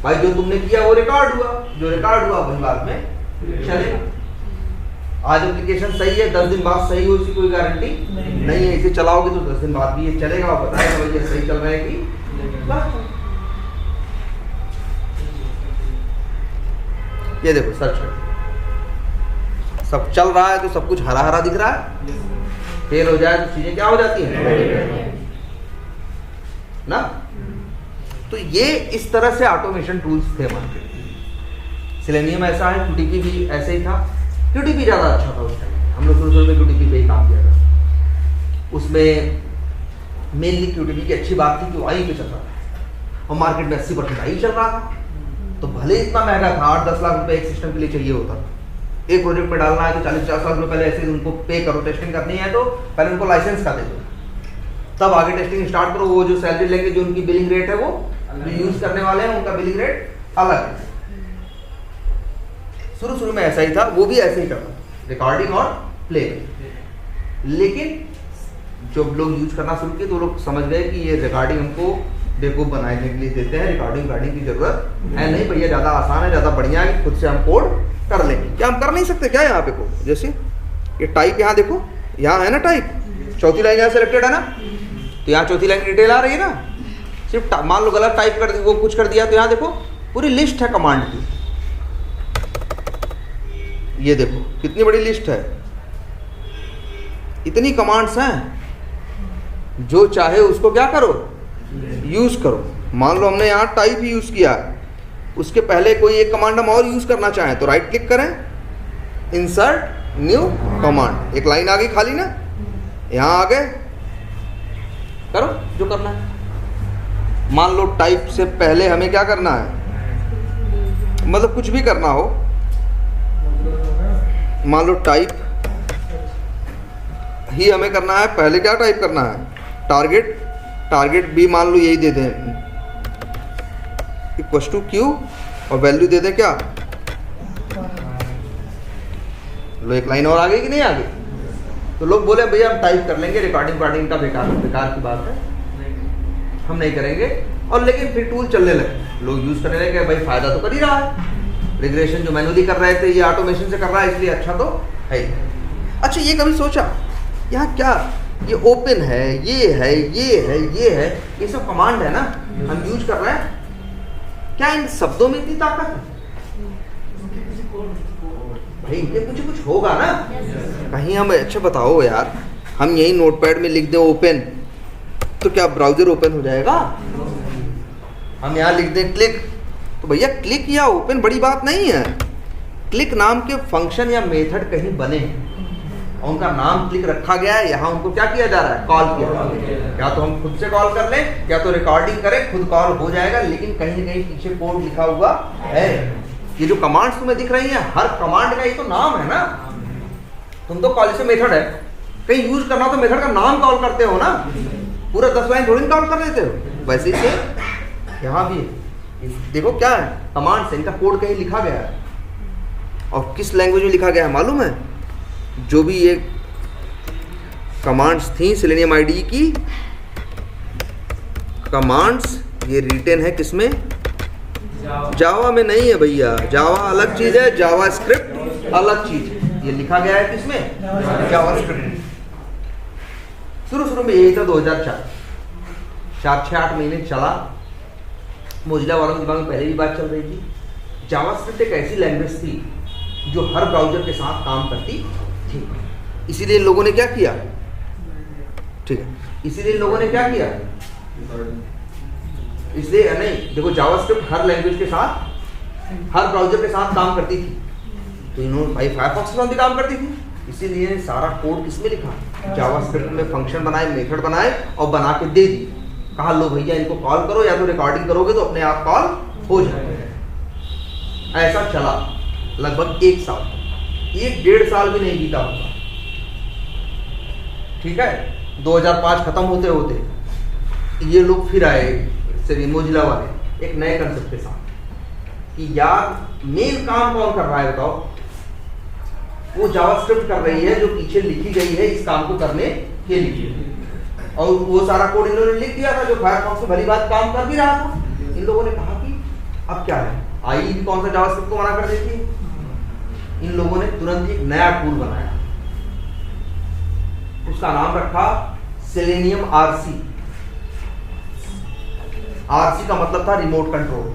[SPEAKER 1] भाई जो तुमने किया वो रिकॉर्ड हुआ, जो रिकॉर्ड हुआ वही बाद में चलेगा। आज एप्लीकेशन सही है, 10 दिन बाद सही हो, इसकी कोई गारंटी नहीं है। इसे चलाओगे तो 10 दिन बाद भी ये चलेगा और बताएगा भाई ये सही चल रहा है कि। ये देखो सर्च कर, सब चल रहा है तो सब कुछ हरा हरा दिख रहा है। फेल हो जाए तो चीजें क्या हो जाती हैं ना। तो ये इस तरह से ऑटोमेशन टूल्स थे मार्केट में। सेलेनियम ऐसा है, QTP भी ऐसे ही था। QTP ज़्यादा अच्छा था उस टाइम, हम लोग शुरू में QTP पे ही काम किया था। उसमें मेनली QTP की अच्छी बात थी कि वो आई पे चल रहा था और मार्केट में 80% आई चल रहा था। तो भले इतना महंगा था, 8-10 लाख रुपए एक सिस्टम के लिए चाहिए होता। एक प्रोजेक्ट में डालना है तो 40-50 लाख रुपए पहले ऐसे उनको पे करो, टेस्टिंग करनी है तो पहले उनको लाइसेंस का दे दो, तब आगे टेस्टिंग स्टार्ट करो। वो जो सैलरी लेंगे, जो उनकी बिलिंग रेट है, वो जो यूज करने वाले हैं उनका बिलिंग रेट अलग है। शुरू में ऐसा ही था, वो भी ऐसे ही करता, रिकॉर्डिंग और प्ले। लेकिन जब लोग यूज करना शुरू किए तो लोग समझ गए कि ये रिकॉर्डिंग हमको बेवकूफ बनाने के लिए देते हैं, रिकॉर्डिंग की जरूरत है नहीं भैया, ज्यादा आसान है, ज्यादा बढ़िया है, खुद से हम कोड कर लेंगे। क्या हम कर नहीं सकते क्या यहाँ पे कोड? जैसे ये टाइप, यहाँ देखो, यहाँ है ना टाइप, चौथी लाइन यहाँ सेलेक्टेड है ना, तो यहाँ चौथी लाइन डिटेल आ रही है ना। सिर्फ मान लो गलत टाइप कर वो कुछ कर दिया तो यहाँ देखो पूरी लिस्ट है कमांड की। ये देखो कितनी बड़ी लिस्ट है, इतनी कमांड्स हैं, जो चाहे उसको क्या करो, यूज करो। मान लो हमने यहाँ टाइप ही यूज किया है, उसके पहले कोई एक कमांड हम और यूज करना चाहें तो राइट क्लिक करें, इंसर्ट न्यू कमांड, एक लाइन आ गई खाली ना, यहाँ आ गए, करो जो करना है। मान लो टाइप से पहले हमें क्या करना है, मतलब कुछ भी करना हो, मान लो टाइप ही हमें करना है, पहले क्या टाइप करना है, टारगेट भी मान लो यही दे दें, इक्वल्स टू क्यू, और वैल्यू दे दें क्या, लो एक लाइन और आ गई कि नहीं आ गई। तो लोग बोले भैया हम टाइप कर लेंगे, रिकॉर्डिंग का बेकार की बात है, हम नहीं करेंगे। और लेकिन फिर टूल चलने लगे, लोग यूज करने लगे, भाई फायदा तो कर ही रहा है। रिग्रेशन जो मैनुअली कर रहे थे ये ऑटोमेशन से कर रहा है, इसलिए अच्छा तो है ही। अच्छा ये कभी सोचा यहाँ क्या ये ओपन है, ये है, ये है, ये है, ये सब कमांड है ना, हम यूज कर रहे हैं, क्या इन शब्दों में इतनी ताकत है? भाई इनके कुछ होगा ना कहीं। हम अच्छा बताओ यार, हम यही नोटपैड में लिख दें ओपन, तो क्या ब्राउजर ओपन हो जाएगा? हम यहाँ लिख दें क्लिक, तो भैया क्लिक या ओपन बड़ी बात नहीं है। क्लिक नाम के फंक्शन या मेथड कहीं बने और उनका नाम क्लिक रखा गया है, यहाँ उनको क्या किया जा रहा है? कॉल किया जा रहा है। या तो हम खुद से कॉल कर लें या तो रिकॉर्डिंग करें, खुद कॉल हो जाएगा, लेकिन कहीं ना कहीं पीछे कोड लिखा हुआ है। ये जो कमांड्स तुम्हें दिख रही हैं, हर कमांड का ये तो नाम है ना। तुम तो कॉल से मेथड है, कहीं यूज करना तो मेथड का नाम कॉल करते हो ना, पूरा 10 लाइन थोड़ी कॉल कर लेते हो। वैसे ही से यहाँ भी देखो क्या है, कमांड से इनका कोड कहीं लिखा गया है, और किस लैंग्वेज में लिखा गया है मालूम है? जो भी ये कमांड्स थी सेलेनियम आईडी की कमांड्स, ये रिटेन है किसमें? जावा में नहीं है भैया, जावा अलग चीज है, जावा स्क्रिप्ट अलग चीज है। ये लिखा गया है किसमें? जावा स्क्रिप्ट। शुरू में यही था 2004, 4-6-8 महीने चला। मोजिला वालों के दिमाग में पहले भी बात चल रही थी। जावा स्क्रिप्ट एक ऐसी लैंग्वेज थी जो हर ब्राउजर के साथ काम करती थी, इसीलिए लोगों ने क्या किया? ठीक है, इसीलिए लोगों ने क्या किया? इसलिए नहीं, देखो जावास्क्रिप्ट हर लैंग्वेज के साथ, हर ब्राउजर के साथ काम करती थी, तो इन्होंने भाई फायरफॉक्स के साथ भी काम करती थी, इसीलिए सारा कोड किसमें लिखा? जावास्क्रिप्ट में फंक्शन बनाए, मेथड बनाए और बना के दे दी। कहा लो भैया इनको कॉल करो, या तो रिकॉर्डिंग करोगे तो अपने आप कॉल हो जाएगा। ऐसा चला लगभग 1 साल, 1-1.5 साल भी नहीं बीता होगा। ठीक है, 2005 खत्म होते होते ये लोग फिर आए मोजिला वाले एक नए कंसेप्ट के साथ कि यार मेन काम कौन कर रहा है बताओ? वो जावास्क्रिप्ट कर रही है जो पीछे लिखी गई है इस काम को करने के लिए, और वो सारा कोड इन्होंने लिख दिया था जो फायरफॉक्स में भली बात काम कर भी रहा था। इन लोगों ने कहा कि अब क्या है, आई भी कौन सा जावास्क्रिप्ट को मना कर देती है। इन लोगों ने तुरंत एक नया टूल बनाया, उसका नाम रखा सेलेनियम आरसी। आरसी का मतलब था रिमोट कंट्रोल।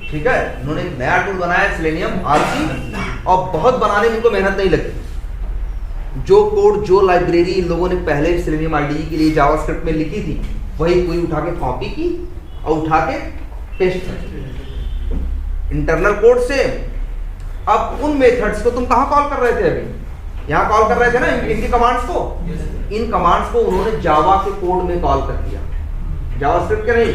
[SPEAKER 1] ठीक है, उन्होंने एक नया टूल बनाया सेलेनियम आरसी, और बहुत बनाने में इनको मेहनत नहीं लगी। जो कोड, जो लाइब्रेरी इन लोगों ने पहले सेलेनियम आईडीई के लिए जावास्क्रिप्ट में लिखी थी, वही पूरी उठा के कॉपी की और उठा के पेस्ट कर इंटरनल कोड से। अब उन मेथड्स को तुम कहाँ कॉल कर रहे थे? अभी यहाँ कॉल कर रहे थे ना इनकी कमांड्स को। इन कमांड्स को उन्होंने जावा के कोड में कॉल कर दिया, जावास्क्रिप्ट के नहीं,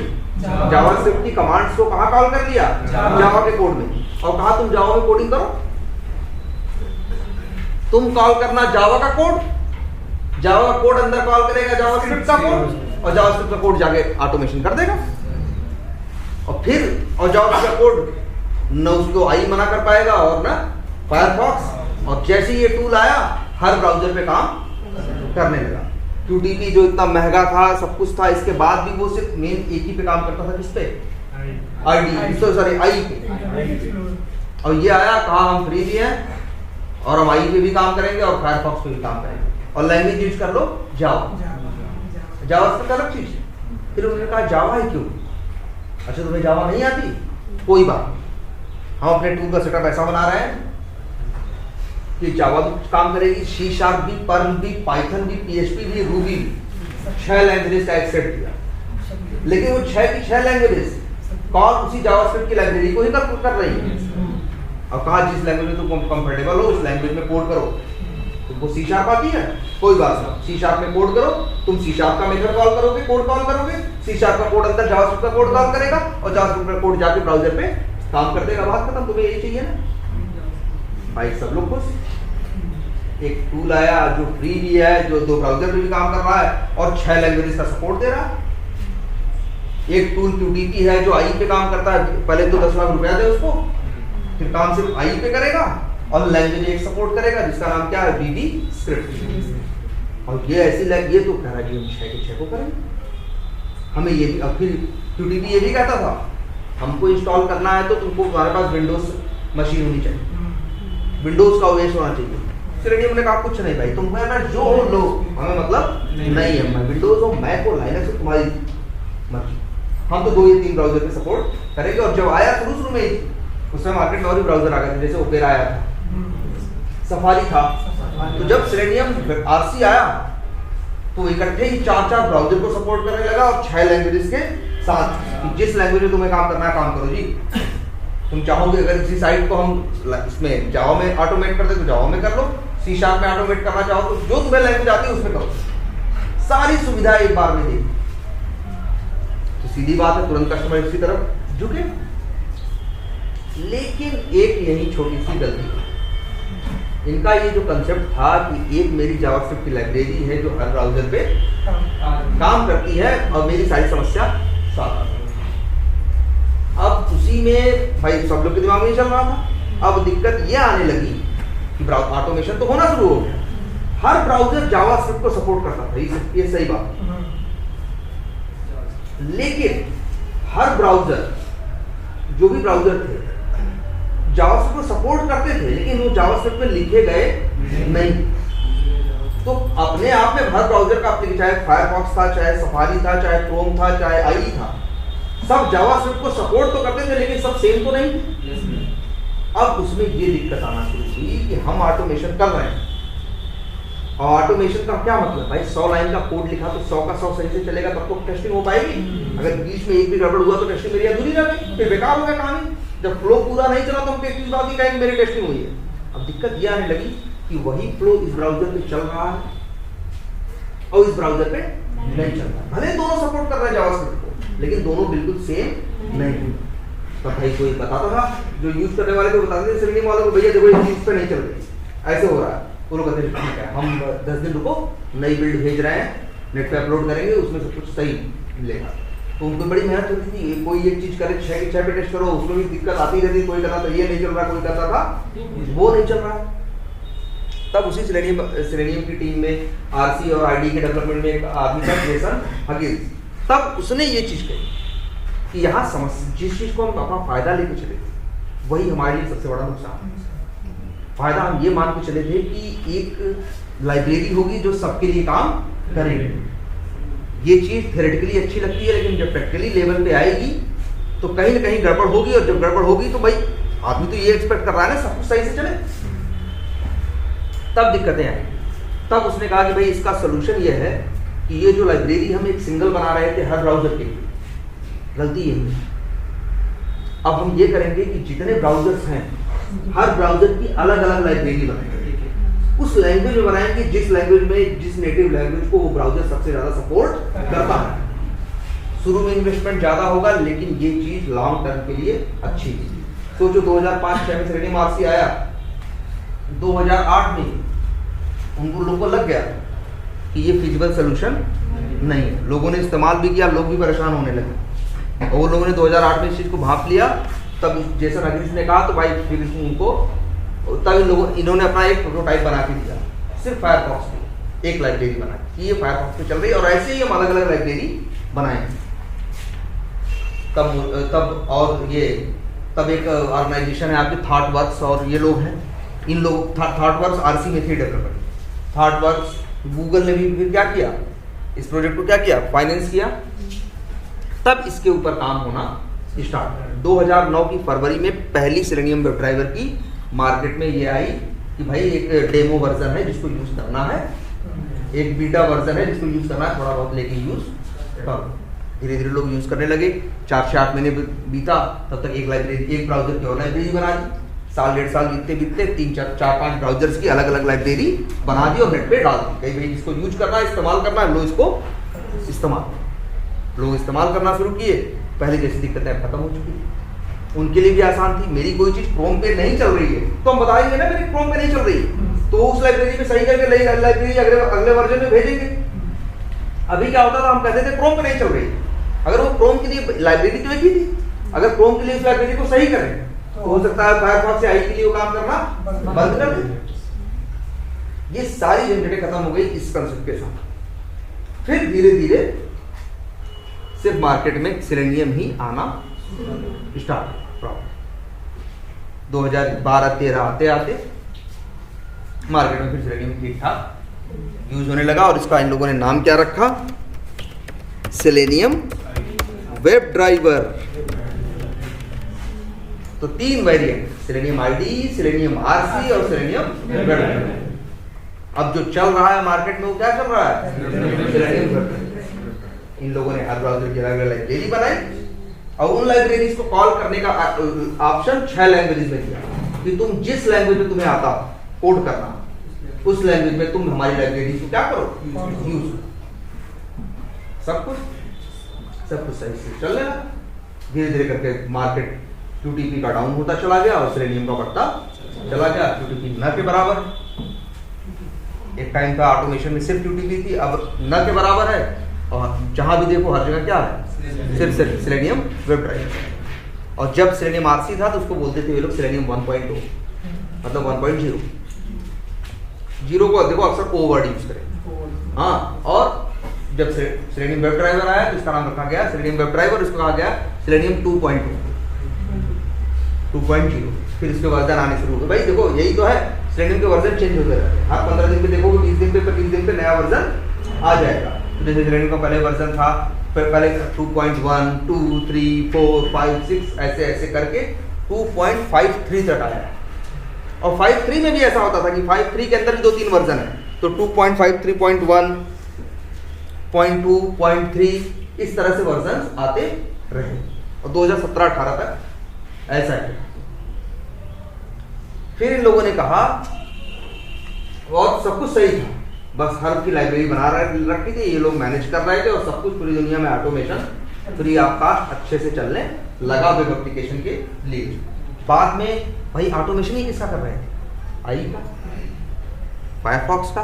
[SPEAKER 1] जावास्क्रिप्ट की कमांड्स को कहाँ कॉल कर दिया? जावा के कोड में। और कहा तुम जावा में कोडिंग करो, तुम कॉल करना जावा का कोड, जावा का कोड अंदर कॉल करेगा जावास्क्रिप्ट का कोड, और जावास्क्रिप्ट का कोड जाके ऑटोमेशन कर देगा। और जावास्क्रिप्ट का कोड न उसको आई मना कर पाएगा और ना फायरफॉक्स। और जैसे ये टूल आया हर ब्राउजर पे काम करने लगा। QTP जो इतना महंगा था, सब कुछ था, इसके बाद भी वो सिर्फ मेन एक ही पे काम करता था, किस पे? आई पे। और ये आया, कहा हम फ्री भी हैं और हम आई पे भी काम करेंगे और फायरफॉक्स पे भी काम करेंगे, और लैंग्वेज यूज कर लो जावा। जावास्क्रिप्ट अलग चीज। फिर उन्होंने कहा जावा ही क्यों? अच्छा तुम्हें जावा नहीं आती, कोई बात, हम अपने टूल का सेटअप ऐसा बना रहे हैं कि जावा भी काम करेगी, C# भी, पर्ल भी, पाइथन भी, PHP भी, रूबी भी, 6 लैंग्वेजेस का एक सेट दिया। लेकिन वो 6 की 6 लैंग्वेजेस कॉल उसी जावास्क्रिप्ट की लाइब्रेरी को ही कर रही है। और कहा जिस लैंग्वेज में तुम कंफर्टेबल हो उस लैंग्वेज में कोड करो। तुमको C# आती है, कोई बात नहीं, C# में कोड करो। तुम C# का मेथड कॉल करोगे, कोड कॉल करोगे, C# का कोड अंदर जावास्क्रिप्ट का कोड कॉल करेगा, और जावास्क्रिप्ट का कोड जाके ब्राउजर पे काम कर देगा। बात खत्म। तुम्हें यही चाहिए ना भाई, सब लोग खुश। एक टूल आया जो फ्री भी है, जो 2 ब्राउजर पे भी काम कर रहा है और 6 लैंग्वेजेस का सपोर्ट दे रहा है। एक टूल QTP है जो आई पे काम करता है, पहले तो 10 लाख रुपया दे उसको, फिर काम सिर्फ आई पे करेगा और लैंग्वेज एक सपोर्ट करेगा जिसका नाम क्या है? VB script. और ये ऐसी ये तो कह रहा है कि हम 6 के 6 को करेंगे। हमें ये भी, अब फिर QTP ये भी कहता था हमको इंस्टॉल करना है तो तुमको हमारे पास विंडोज मशीन होनी चाहिए, विंडोज का ओएस होना चाहिए। सेलेनियम ने कहा कुछ नहीं भाई, तुम जो लो, हमें मतलब नहीं है, मैं विंडोज हो, मैक हो, लाइनक्स हो, तुम्हारी मर्जी, हम तो 2 या 3 ब्राउजर पे सपोर्ट करेंगे। और जब आया शुरू में ही उसमें मार्केट में और भी ब्राउजर आ गए थे, जैसे ओपेरा आया था, सफारी था। तो जब सेलेनियम आरसी आया तो इकट्ठे ही 4 ब्राउजर को सपोर्ट करने लगा और 6 लैंग्वेजेस के साथ। जिस लैंग्वेज में तुम्हें काम करना है काम करो जी, तुम चाहोगे अगर इसी साइट को हम इसमें जावा में ऑटोमेट कर दे तो जावा में कर लो, C# में ऑटोमेट करना चाहो तो जो तुम्हें लैंग्वेज आती है उसमें करो, सारी सुविधा एक बार में दे। तो सीधी बात है, तुरंत कस्टमर इसकी तरफ झुके। लेकिन एक यही छोटी सी गलती, इनका ये जो कंसेप्ट था कि एक मेरी जावास्क्रिप्ट की लाइब्रेरी है जो हर ब्राउजर पे काम करती है और मेरी सारी समस्या सॉल्व कर। अब उसी में भाई सब लोग के दिमाग में चल रहा था। अब दिक्कत ये आने लगी कि ऑटोमेशन तो होना शुरू हो गया, हर ब्राउजर जावास्क्रिप्ट को सपोर्ट करता था, ये सही बात। लेकिन हर ब्राउजर, जो भी ब्राउजर थे जावास्क्रिप्ट को सपोर्ट करते थे, लेकिन वो जावास्क्रिप्ट में लिखे गए नहीं। तो अपने आप में हर ब्राउजर का एप्लीकेशन, चाहे फायरफॉक्स था, चाहे सफारी था, चाहे क्रोम था, चाहे आई था, सब जावास्क्रिप्ट को सपोर्ट तो करते थे, लेकिन सब सेम तो नहीं। अब उसमें ये दिक्कत आना शुरू हुई कि हम ऑटोमेशन कर रहे हैं, और ऑटोमेशन का क्या मतलब भाई, 100 लाइन का कोड लिखा तो 100 का 100 सही से चलेगा तब तो टेस्टिंग हो पाएगी। अगर बीच में एक भी गड़बड़ हुआ तो टेस्टिंग मेरी अधूरी रह गई, फिर बेकार हो गया कहानी। जब फ्लो पूरा नहीं चला तो हम किस बात की कहेंगे मेरी टेस्टिंग हुई है। अब दिक्कत यह आने लगी कि वही फ्लो इस ब्राउजर पे चल रहा है और इस ब्राउजर पे नहीं चल रहा। भले दोनों सपोर्ट कर रहे हैं जावास्क्रिप्ट को, लेकिन दोनों बिल्कुल सेम नहीं। तब भाई कोई बताता था, जो यूज करने वाले को बताते थे, सेलेनियम वालों को, भैया देखो ये चीज पे नहीं चल रही, ऐसे हो रहा है। वो लोग कहते हैं ठीक है, हम 10 दिन रुको, नई बिल्ड भेज रहे हैं, नेट पे अपलोड करेंगे, उसमें सब कुछ सही मिलेगा। तो उनको बड़ी मेहनत होती थी, कोई एक चीज करे 6 के 6 पे टेस्ट करो, उसमें भी दिक्कत आती रहती। कोई कहता था ये नहीं चल रहा, कोई कहता था वो नहीं चल रहा। तब उसी सेलेनियम की टीम में आरसी और आईडी के डेवलपमेंट में एक आदमी था, जेसन हगिल। तब उसने ये चीज कही कि यहाँ समस्या, जिस चीज को हम अपना फायदा लेके चले वही हमारे लिए सबसे बड़ा नुकसान। फायदा हम ये मान के चले थे कि एक लाइब्रेरी होगी जो सबके लिए काम करेगी। ये चीज थ्योरेटिकली अच्छी लगती है, लेकिन जब प्रैक्टिकली लेवल पे आएगी तो कहीं ना कहीं गड़बड़ होगी, और जब गड़बड़ होगी तो भाई आदमी तो ये एक्सपेक्ट कर रहा है ना सब कुछ सही से चले, तब दिक्कतें आई। तब उसने कहा कि भाई इसका सोल्यूशन ये है कि ये जो लाइब्रेरी हम एक सिंगल बना रहे थे हर ब्राउजर के लिए, गलती यही है। अब हम ये करेंगे कि जितने ब्राउजर्स हैं हर ब्राउजर की अलग अलग लाइब्रेरी बनाएंगे, उस लैंग्वेज में बनाएंगे जिस लैंग्वेज में, जिस नेटिव लैंग्वेज को वो ब्राउजर सबसे ज्यादा सपोर्ट करता है। शुरू में इन्वेस्टमेंट ज्यादा होगा, लेकिन ये चीज लॉन्ग टर्म के लिए अच्छी थी। सोचो 2005-6 में सेलेनियम आरसी आया, 2008 में उनको लोगों को लग गया कि ये फिजिबल सोल्यूशन नहीं है। लोगों ने इस्तेमाल भी किया, लोग भी परेशान होने लगे, और वो लोगों ने 2008 में इस चीज को भांप लिया। तब जेसन हगिल ने कहा तो भाई फिर उनको, तब इन्होंने अपना एक प्रोटोटाइप बना के दिया, सिर्फ फायरफॉक्स में एक लाइब्रेरी बना कि ये फायरफॉक्स में चल रही है, और ऐसे ही हम अलग अलग लाइब्रेरी बनाएंगे। तब एक ऑर्गेनाइजेशन है आपके थॉटवर्क्स, और ये लोग हैं, इन लोग थॉटवर्क्स आरसी में थे डेवलपर। थॉटवर्क्स गूगल ने भी फिर क्या किया, इस प्रोजेक्ट को क्या किया, फाइनेंस किया। तब इसके ऊपर काम होना स्टार्ट। 2009 की फरवरी में पहली सेलेनियम वेब ड्राइवर की मार्केट में ये आई कि भाई एक डेमो वर्जन है जिसको यूज करना है, एक बीटा वर्जन है जिसको यूज करना है, थोड़ा बहुत लेके यूज करो। धीरे धीरे लोग यूज करने लगे, 4 से 8 महीने बीता, तब तक एक लाइब्रेरी, एक ब्राउजर की और लाइब्रेरी बना दी। साल 1.5 साल बीतते 3-4-5 ब्राउजर्स की अलग अलग लाइब्रेरी बना दी और नेट पे डाल दी। कहीं भाई जिसको यूज करना है, इस्तेमाल करना है, लो इसको लोग इस्तेमाल करना शुरू किए। पहले जैसी दिक्कतें खत्म हो चुकी थी, उनके लिए भी आसान थी। मेरी कोई चीज क्रोम पे नहीं चल रही है तो हम बताएंगे ना मेरी क्रोम पे नहीं चल रही, तो उस लाइब्रेरी में सही करके लाइब्रेरी अगले वर्जन में भेजेंगे। अभी क्या होता था, हम कहते थे क्रोम पे नहीं चल रही, अगर वो क्रोम के लिए लाइब्रेरी तो एक ही थी, अगर क्रोम के लिए उस लाइब्रेरी को सही करें तो हो सकता है फायरफॉक्स से आई के लिए वो काम करना बंद कर दे। ये सारी झंझटें खत्म हो गई इस कंसेप्ट के साथ। फिर धीरे धीरे सिर्फ मार्केट में सेलेनियम ही आना स्टार्ट प्रॉब्लम 2012-13 आते आते मार्केट में फिर सेलेनियम ठीक ठाक यूज होने लगा और इसका इन लोगों ने नाम क्या रखा, सेलेनियम वेब ड्राइवर। तो 3 variant, selenium ID, selenium RC और सेलेनियम वेब ड्राइवर। अब जो चल रहा है मार्केट में वो क्या चल रहा है, सेलेनियम वेब ड्राइवर। इन लोगों ने हर ब्राउजर की अलग लाइब्रेरी बनाई और उन लाइब्रेरीज को कॉल करने का ऑप्शन 6 लैंग्वेजेस में दिया कि तुम जिस लैंग्वेज में तुम्हें आता कोड करना उस लैंग्वेज में तुम हमारी लाइब्रेरी को क्या करो, यूज। सब कुछ सही से चल रहा। धीरे धीरे करके मार्केट QTP का डाउन होता चला गया और सेलेनियम का बढ़ता चला गया। QTP न के बराबर, एक टाइम का ऑटोमेशन में सिर्फ QTP थी, अब न के बराबर है और जहां भी देखो हर जगह क्या है, सिर्फ सेलेनियम वेब ड्राइवर। और जब सेलेनियम आरसी था तो उसको बोलते थे ये लोग सेलेनियम 1.0, मतलब 1.0। जीरो को देखो अक्सर ओ वर्ड यूज करें। हाँ, और जब सेलेनियम वेब ड्राइवर आया तो इसका नाम रखा गया सेलेनियम वेब ड्राइवर, इसको कहा गया सेलेनियम 2.0। फिर इसके वर्जन आने शुरू हो गए। भाई देखो यही तो है, सेलेनियम के वर्जन चेंज होते रहते हैं। आप 15 दिन पे देखोगे, 20 दिन पे, 25 दिन पे नया वर्जन आ जाएगा। तो जैसे सेलेनियम का पहले वर्जन था, पहले 2.1, 2, 3, 4, 5, 6 ऐसे ऐसे करके 2.53 तक आया। और 5.3 में भी ऐसा होता था कि 5.3 के अंदर भी 2-3 वर्जन है, तो 2.53.1, 0.2, 0.3 इस तरह से वर्जन आते रहे और 2017-18 तक ऐसा है। फिर इन लोगों ने कहा, और सब कुछ सही था, बस हर की लाइब्रेरी बना रखी थी, ये लोग मैनेज कर रहे थे और सब कुछ पूरी दुनिया में ऑटोमेशन फ्री ऑफ कॉस्ट अच्छे से चलने लगा वेब एप्लीकेशन के लिए। बाद में भाई ऑटोमेशन ही किसका कर रहे थे, आई का, फायरफॉक्स का।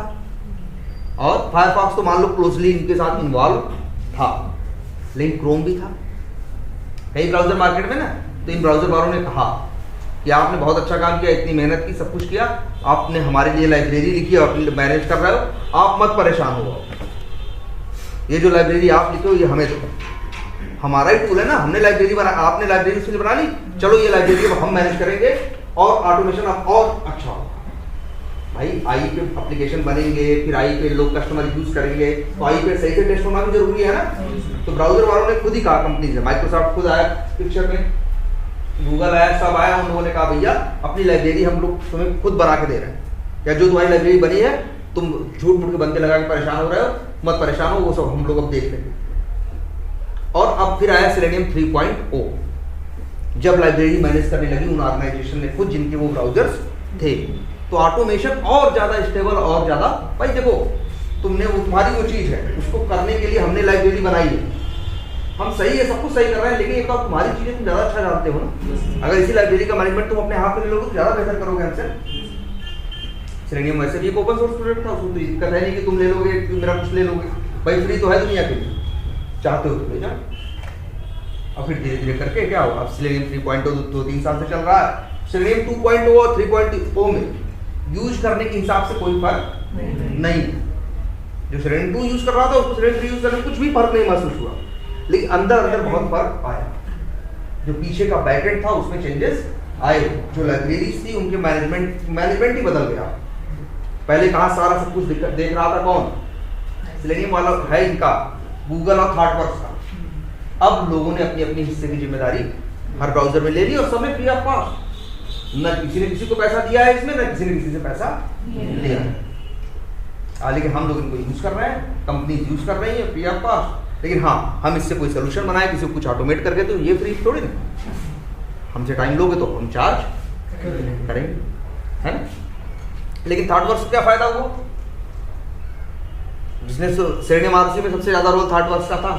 [SPEAKER 1] और फायरफॉक्स तो मान लो क्लोजली इनके साथ इन्वॉल्व था, लेकिन क्रोम भी था, कई ब्राउजर मार्केट में ना। तो इन ब्राउजर वालों ने कहा कि आपने बहुत अच्छा काम किया, इतनी मेहनत की, सब कुछ किया, आपने हमारे लिए लाइब्रेरी लिखी और अपने मैनेज कर रहे हो, आप मत परेशान हो। ये जो लाइब्रेरी आप लिखे हो ये हमें दो, हमारा ही टूल है ना, हमने लाइब्रेरी बना, आपने लाइब्रेरी उसके लिए बना ली, चलो ये लाइब्रेरी हम मैनेज करेंगे और ऑटोमेशन अब और अच्छा होगा। भाई आई पे एप्लीकेशन बनेंगे, फिर आई पे लोग कस्टमर यूज करेंगे, तो आई पे सही से टेस्ट होना भी जरूरी है ना। तो ब्राउजर वालों ने खुद ही कहा, कंपनी से, माइक्रोसॉफ्ट खुद आया पिक्चर में, गूगल आया, सब आया, उन लोगों ने कहा भैया अपनी लाइब्रेरी हम लोग तुम्हें खुद बना के दे रहे हैं, या जो तुम्हारी लाइब्रेरी बनी है तुम झूठ मूठ के बंदे लगा के परेशान हो रहे हो, मत परेशान हो, वो सब हम लोग अब देख लेंगे। और अब फिर आया सेलेनियम 3.0, जब लाइब्रेरी मैनेज करने लगी उन ऑर्गेनाइजेशन ने खुद, जिनके वो ब्राउजर्स थे, तो ऑटोमेशन और ज्यादा स्टेबल और ज्यादा। भाई देखो तुमने वो तुम्हारी वो चीज है, उसको करने के लिए हमने लाइब्रेरी बनाई है, हम सही है, सब कुछ सही कर रहे हैं, लेकिन एक बार तुम्हारी चीजें तुम ज्यादा अच्छा जानते हो ना। अगर इसी लाइब्रेरी का मैनेजमेंट तुम अपने हाथ में ले लोगे तो ज्यादा बेहतर करोगे हमसे। सेलेनियम वैसे भी एक ओपन सोर्स प्रोजेक्ट था, उसको तो दिक्कत है नहीं कि तुम ले लोगे, मेरा कुछ ले लोगे, भाई फ्री तो है दुनिया के लिए, चाहते हो तो ले जाओ। और फिर धीरे धीरे करके क्या होगा, अब सेलेनियम 3.0 2-3 साल से चल रहा है। सेलेनियम 2.0 और 3.0 में यूज करने के हिसाब से कोई फर्क नहीं। जो सेलेनियम 2 यूज कर रहा था उसको सेलेनियम 3 यूज करने में कुछ भी फर्क नहीं महसूस हुआ, लेकिन अंदर अंदर बहुत फर्क आया। जो पीछे का बैकएंड था उसमें चेंजेस आए, जो लाइब्रेरीज थी उनके मैनेजमेंट ही बदल गया। पहले कहाँ सारा सब कुछ देख रहा था कौन, सेलेनियम वाला है इनका, गूगल और थॉटवर्क्स का। अब लोगों ने अपनी अपनी हिस्से की जिम्मेदारी हर ब्राउजर में ले ली और सब में फ्री ऑफ कॉस्ट, न किसी ने किसी को पैसा दिया है इसमें, न किसी ने किसी से पैसा लिया है। लेकिन हम लोग इनको यूज कर रहे हैं, कंपनी यूज कर रही है फ्री ऑफ कॉस्ट। लेकिन हाँ, हम इससे कोई सोल्यूशन बनाए, किसी को कुछ ऑटोमेट करके, तो ये फ्री थोड़ी ना, हमसे टाइम लोगे तो हम चार्ज करेंगे, है ना। लेकिन थॉटवर्क्स क्या फायदा हुआ, जिसने सेलेनियम आरसी में सबसे ज्यादा रोल थॉटवर्क्स का था,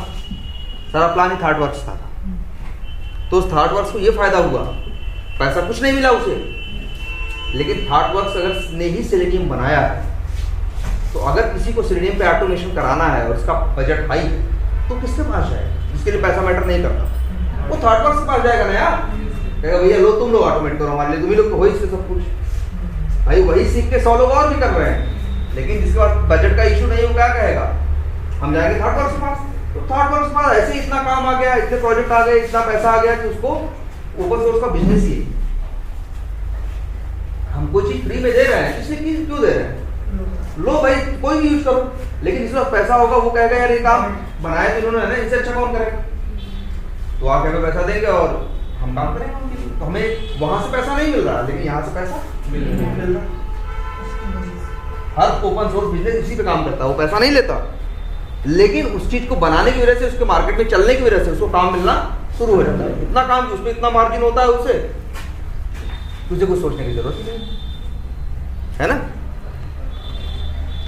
[SPEAKER 1] सारा प्लान ही थॉटवर्क्स का था। तो उस थॉटवर्क्स को ये फायदा हुआ, पैसा कुछ नहीं मिला उसे, लेकिन थॉटवर्क्स अगर ने ही सेलेनियम बनाया है, तो अगर किसी को सेलेनियम पे ऑटोमेशन कराना है और उसका बजट हाई है, तो किसके पास जाएगा, जिसके लिए पैसा मैटर नहीं करता, वो थॉटवर्क्स के पास जाएगा ना यार, कहेगा भैया लो तुम लोग ऑटोमेट करो हमारे लिए, तुम ही लोग तो हो इससे सब कुछ। भाई वही सीख के 100 लोग और भी कर रहे हैं, लेकिन जिसके पास बजट का इशू नहीं हो क्या कहेगा, हम जाएंगे थॉटवर्क्स के पास, तो थॉटवर्क्स पर ऐसे ही इतना काम आ गया, इतने प्रोजेक्ट आ गए, इतना पैसा आ गया कि उसको ओपन सोर्स का बिजनेस ही है। हम कोई चीज फ्री में दे रहे हैं, इसलिए क्यों दे रहे हैं? लो भाई कोई भी यूज करो, लेकिन इसमें पैसा होगा, वो कहेगा यार ये काम बनाया तो इन्होंने है ना, इनसे अच्छा कौन करेगा? तो आप हमें पैसा देंगे और हम काम करेंगे। तो हमें वहां से पैसा नहीं मिल रहा, लेकिन यहाँ से पैसा मिल रहा। हर ओपन सोर्स बिजनेस इसी पे काम करता है, वो पैसा नहीं लेता, लेकिन उस चीज को बनाने की वजह से, उसके मार्केट में चलने की वजह से उसको काम मिलना शुरू हो जाता है। इतना काम, उसमें इतना मार्जिन होता है, उससे तुझे कुछ सोचने की जरूरत नहीं है ना।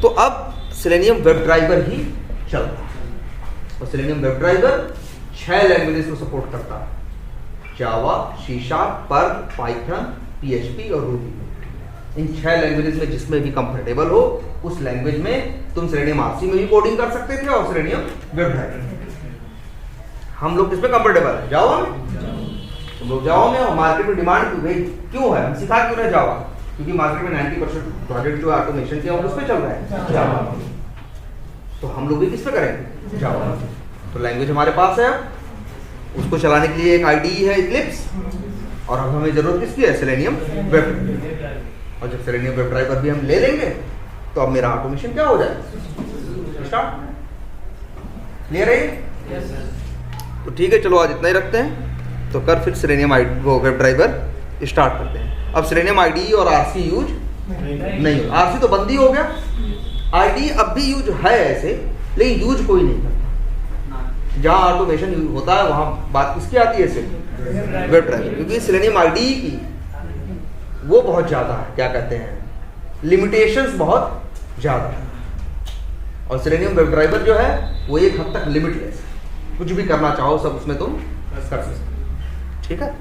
[SPEAKER 1] तो अब सेलेनियम वेब ड्राइवर ही चलता है, और सेलेनियम वेब ड्राइवर 6 लैंग्वेजेस को सपोर्ट करता है, Java, C sharp, Perl, Python, PHP और रूबी। इन 6 लैंग्वेजेस में जिसमें भी कंफर्टेबल हो उस लैंग्वेज में तुम सेलेनियम RC में भी कोडिंग कर सकते थे और सेलेनियम वेब ड्राइवर। हम लोग किसमें कंफर्टेबल है? जावा में। तुम लोग जावा में, और मार्केट में डिमांड क्यों है? हम सिखा क्यों रहे जावा? क्योंकि मार्केट में 90% प्रोजेक्ट जो ऑटोमेशन के उस पे चल रहा है जावा। तो हम लोग भी किस पे करेंगे? जावा। तो लैंग्वेज हमारे पास है, उसको चलाने के लिए एक IDE है Eclipse, और अब हमें जरूरत किसकी है? Selenium web. और जब सेलेनियम वेब ड्राइवर भी हम ले लेंगे तो अब मेरा ऑटोमेशन क्या हो जाएगा? स्टार्ट। क्लियर है? तो ठीक है, चलो आज इतना ही रखते हैं। तो कर फिर सेलेनियम वो वेब ड्राइवर स्टार्ट करते हैं। अब सेलेनियम IDE और RC यूज नहीं हो, RC तो बंद ही हो गया, IDE अब भी यूज है ऐसे, लेकिन यूज कोई नहीं करता। जहाँ ऑटोमेशन यूज होता है वहाँ बात किसकी आती है? Web driver. क्योंकि सेलेनियम IDE की वो बहुत ज़्यादा है, क्या कहते हैं, लिमिटेशंस बहुत ज़्यादा है, और सेलेनियम वेब ड्राइवर जो है वो एक हद तक लिमिटलेस है। कुछ भी करना चाहो सब उसमें तुम कर सकते हो। ठीक है।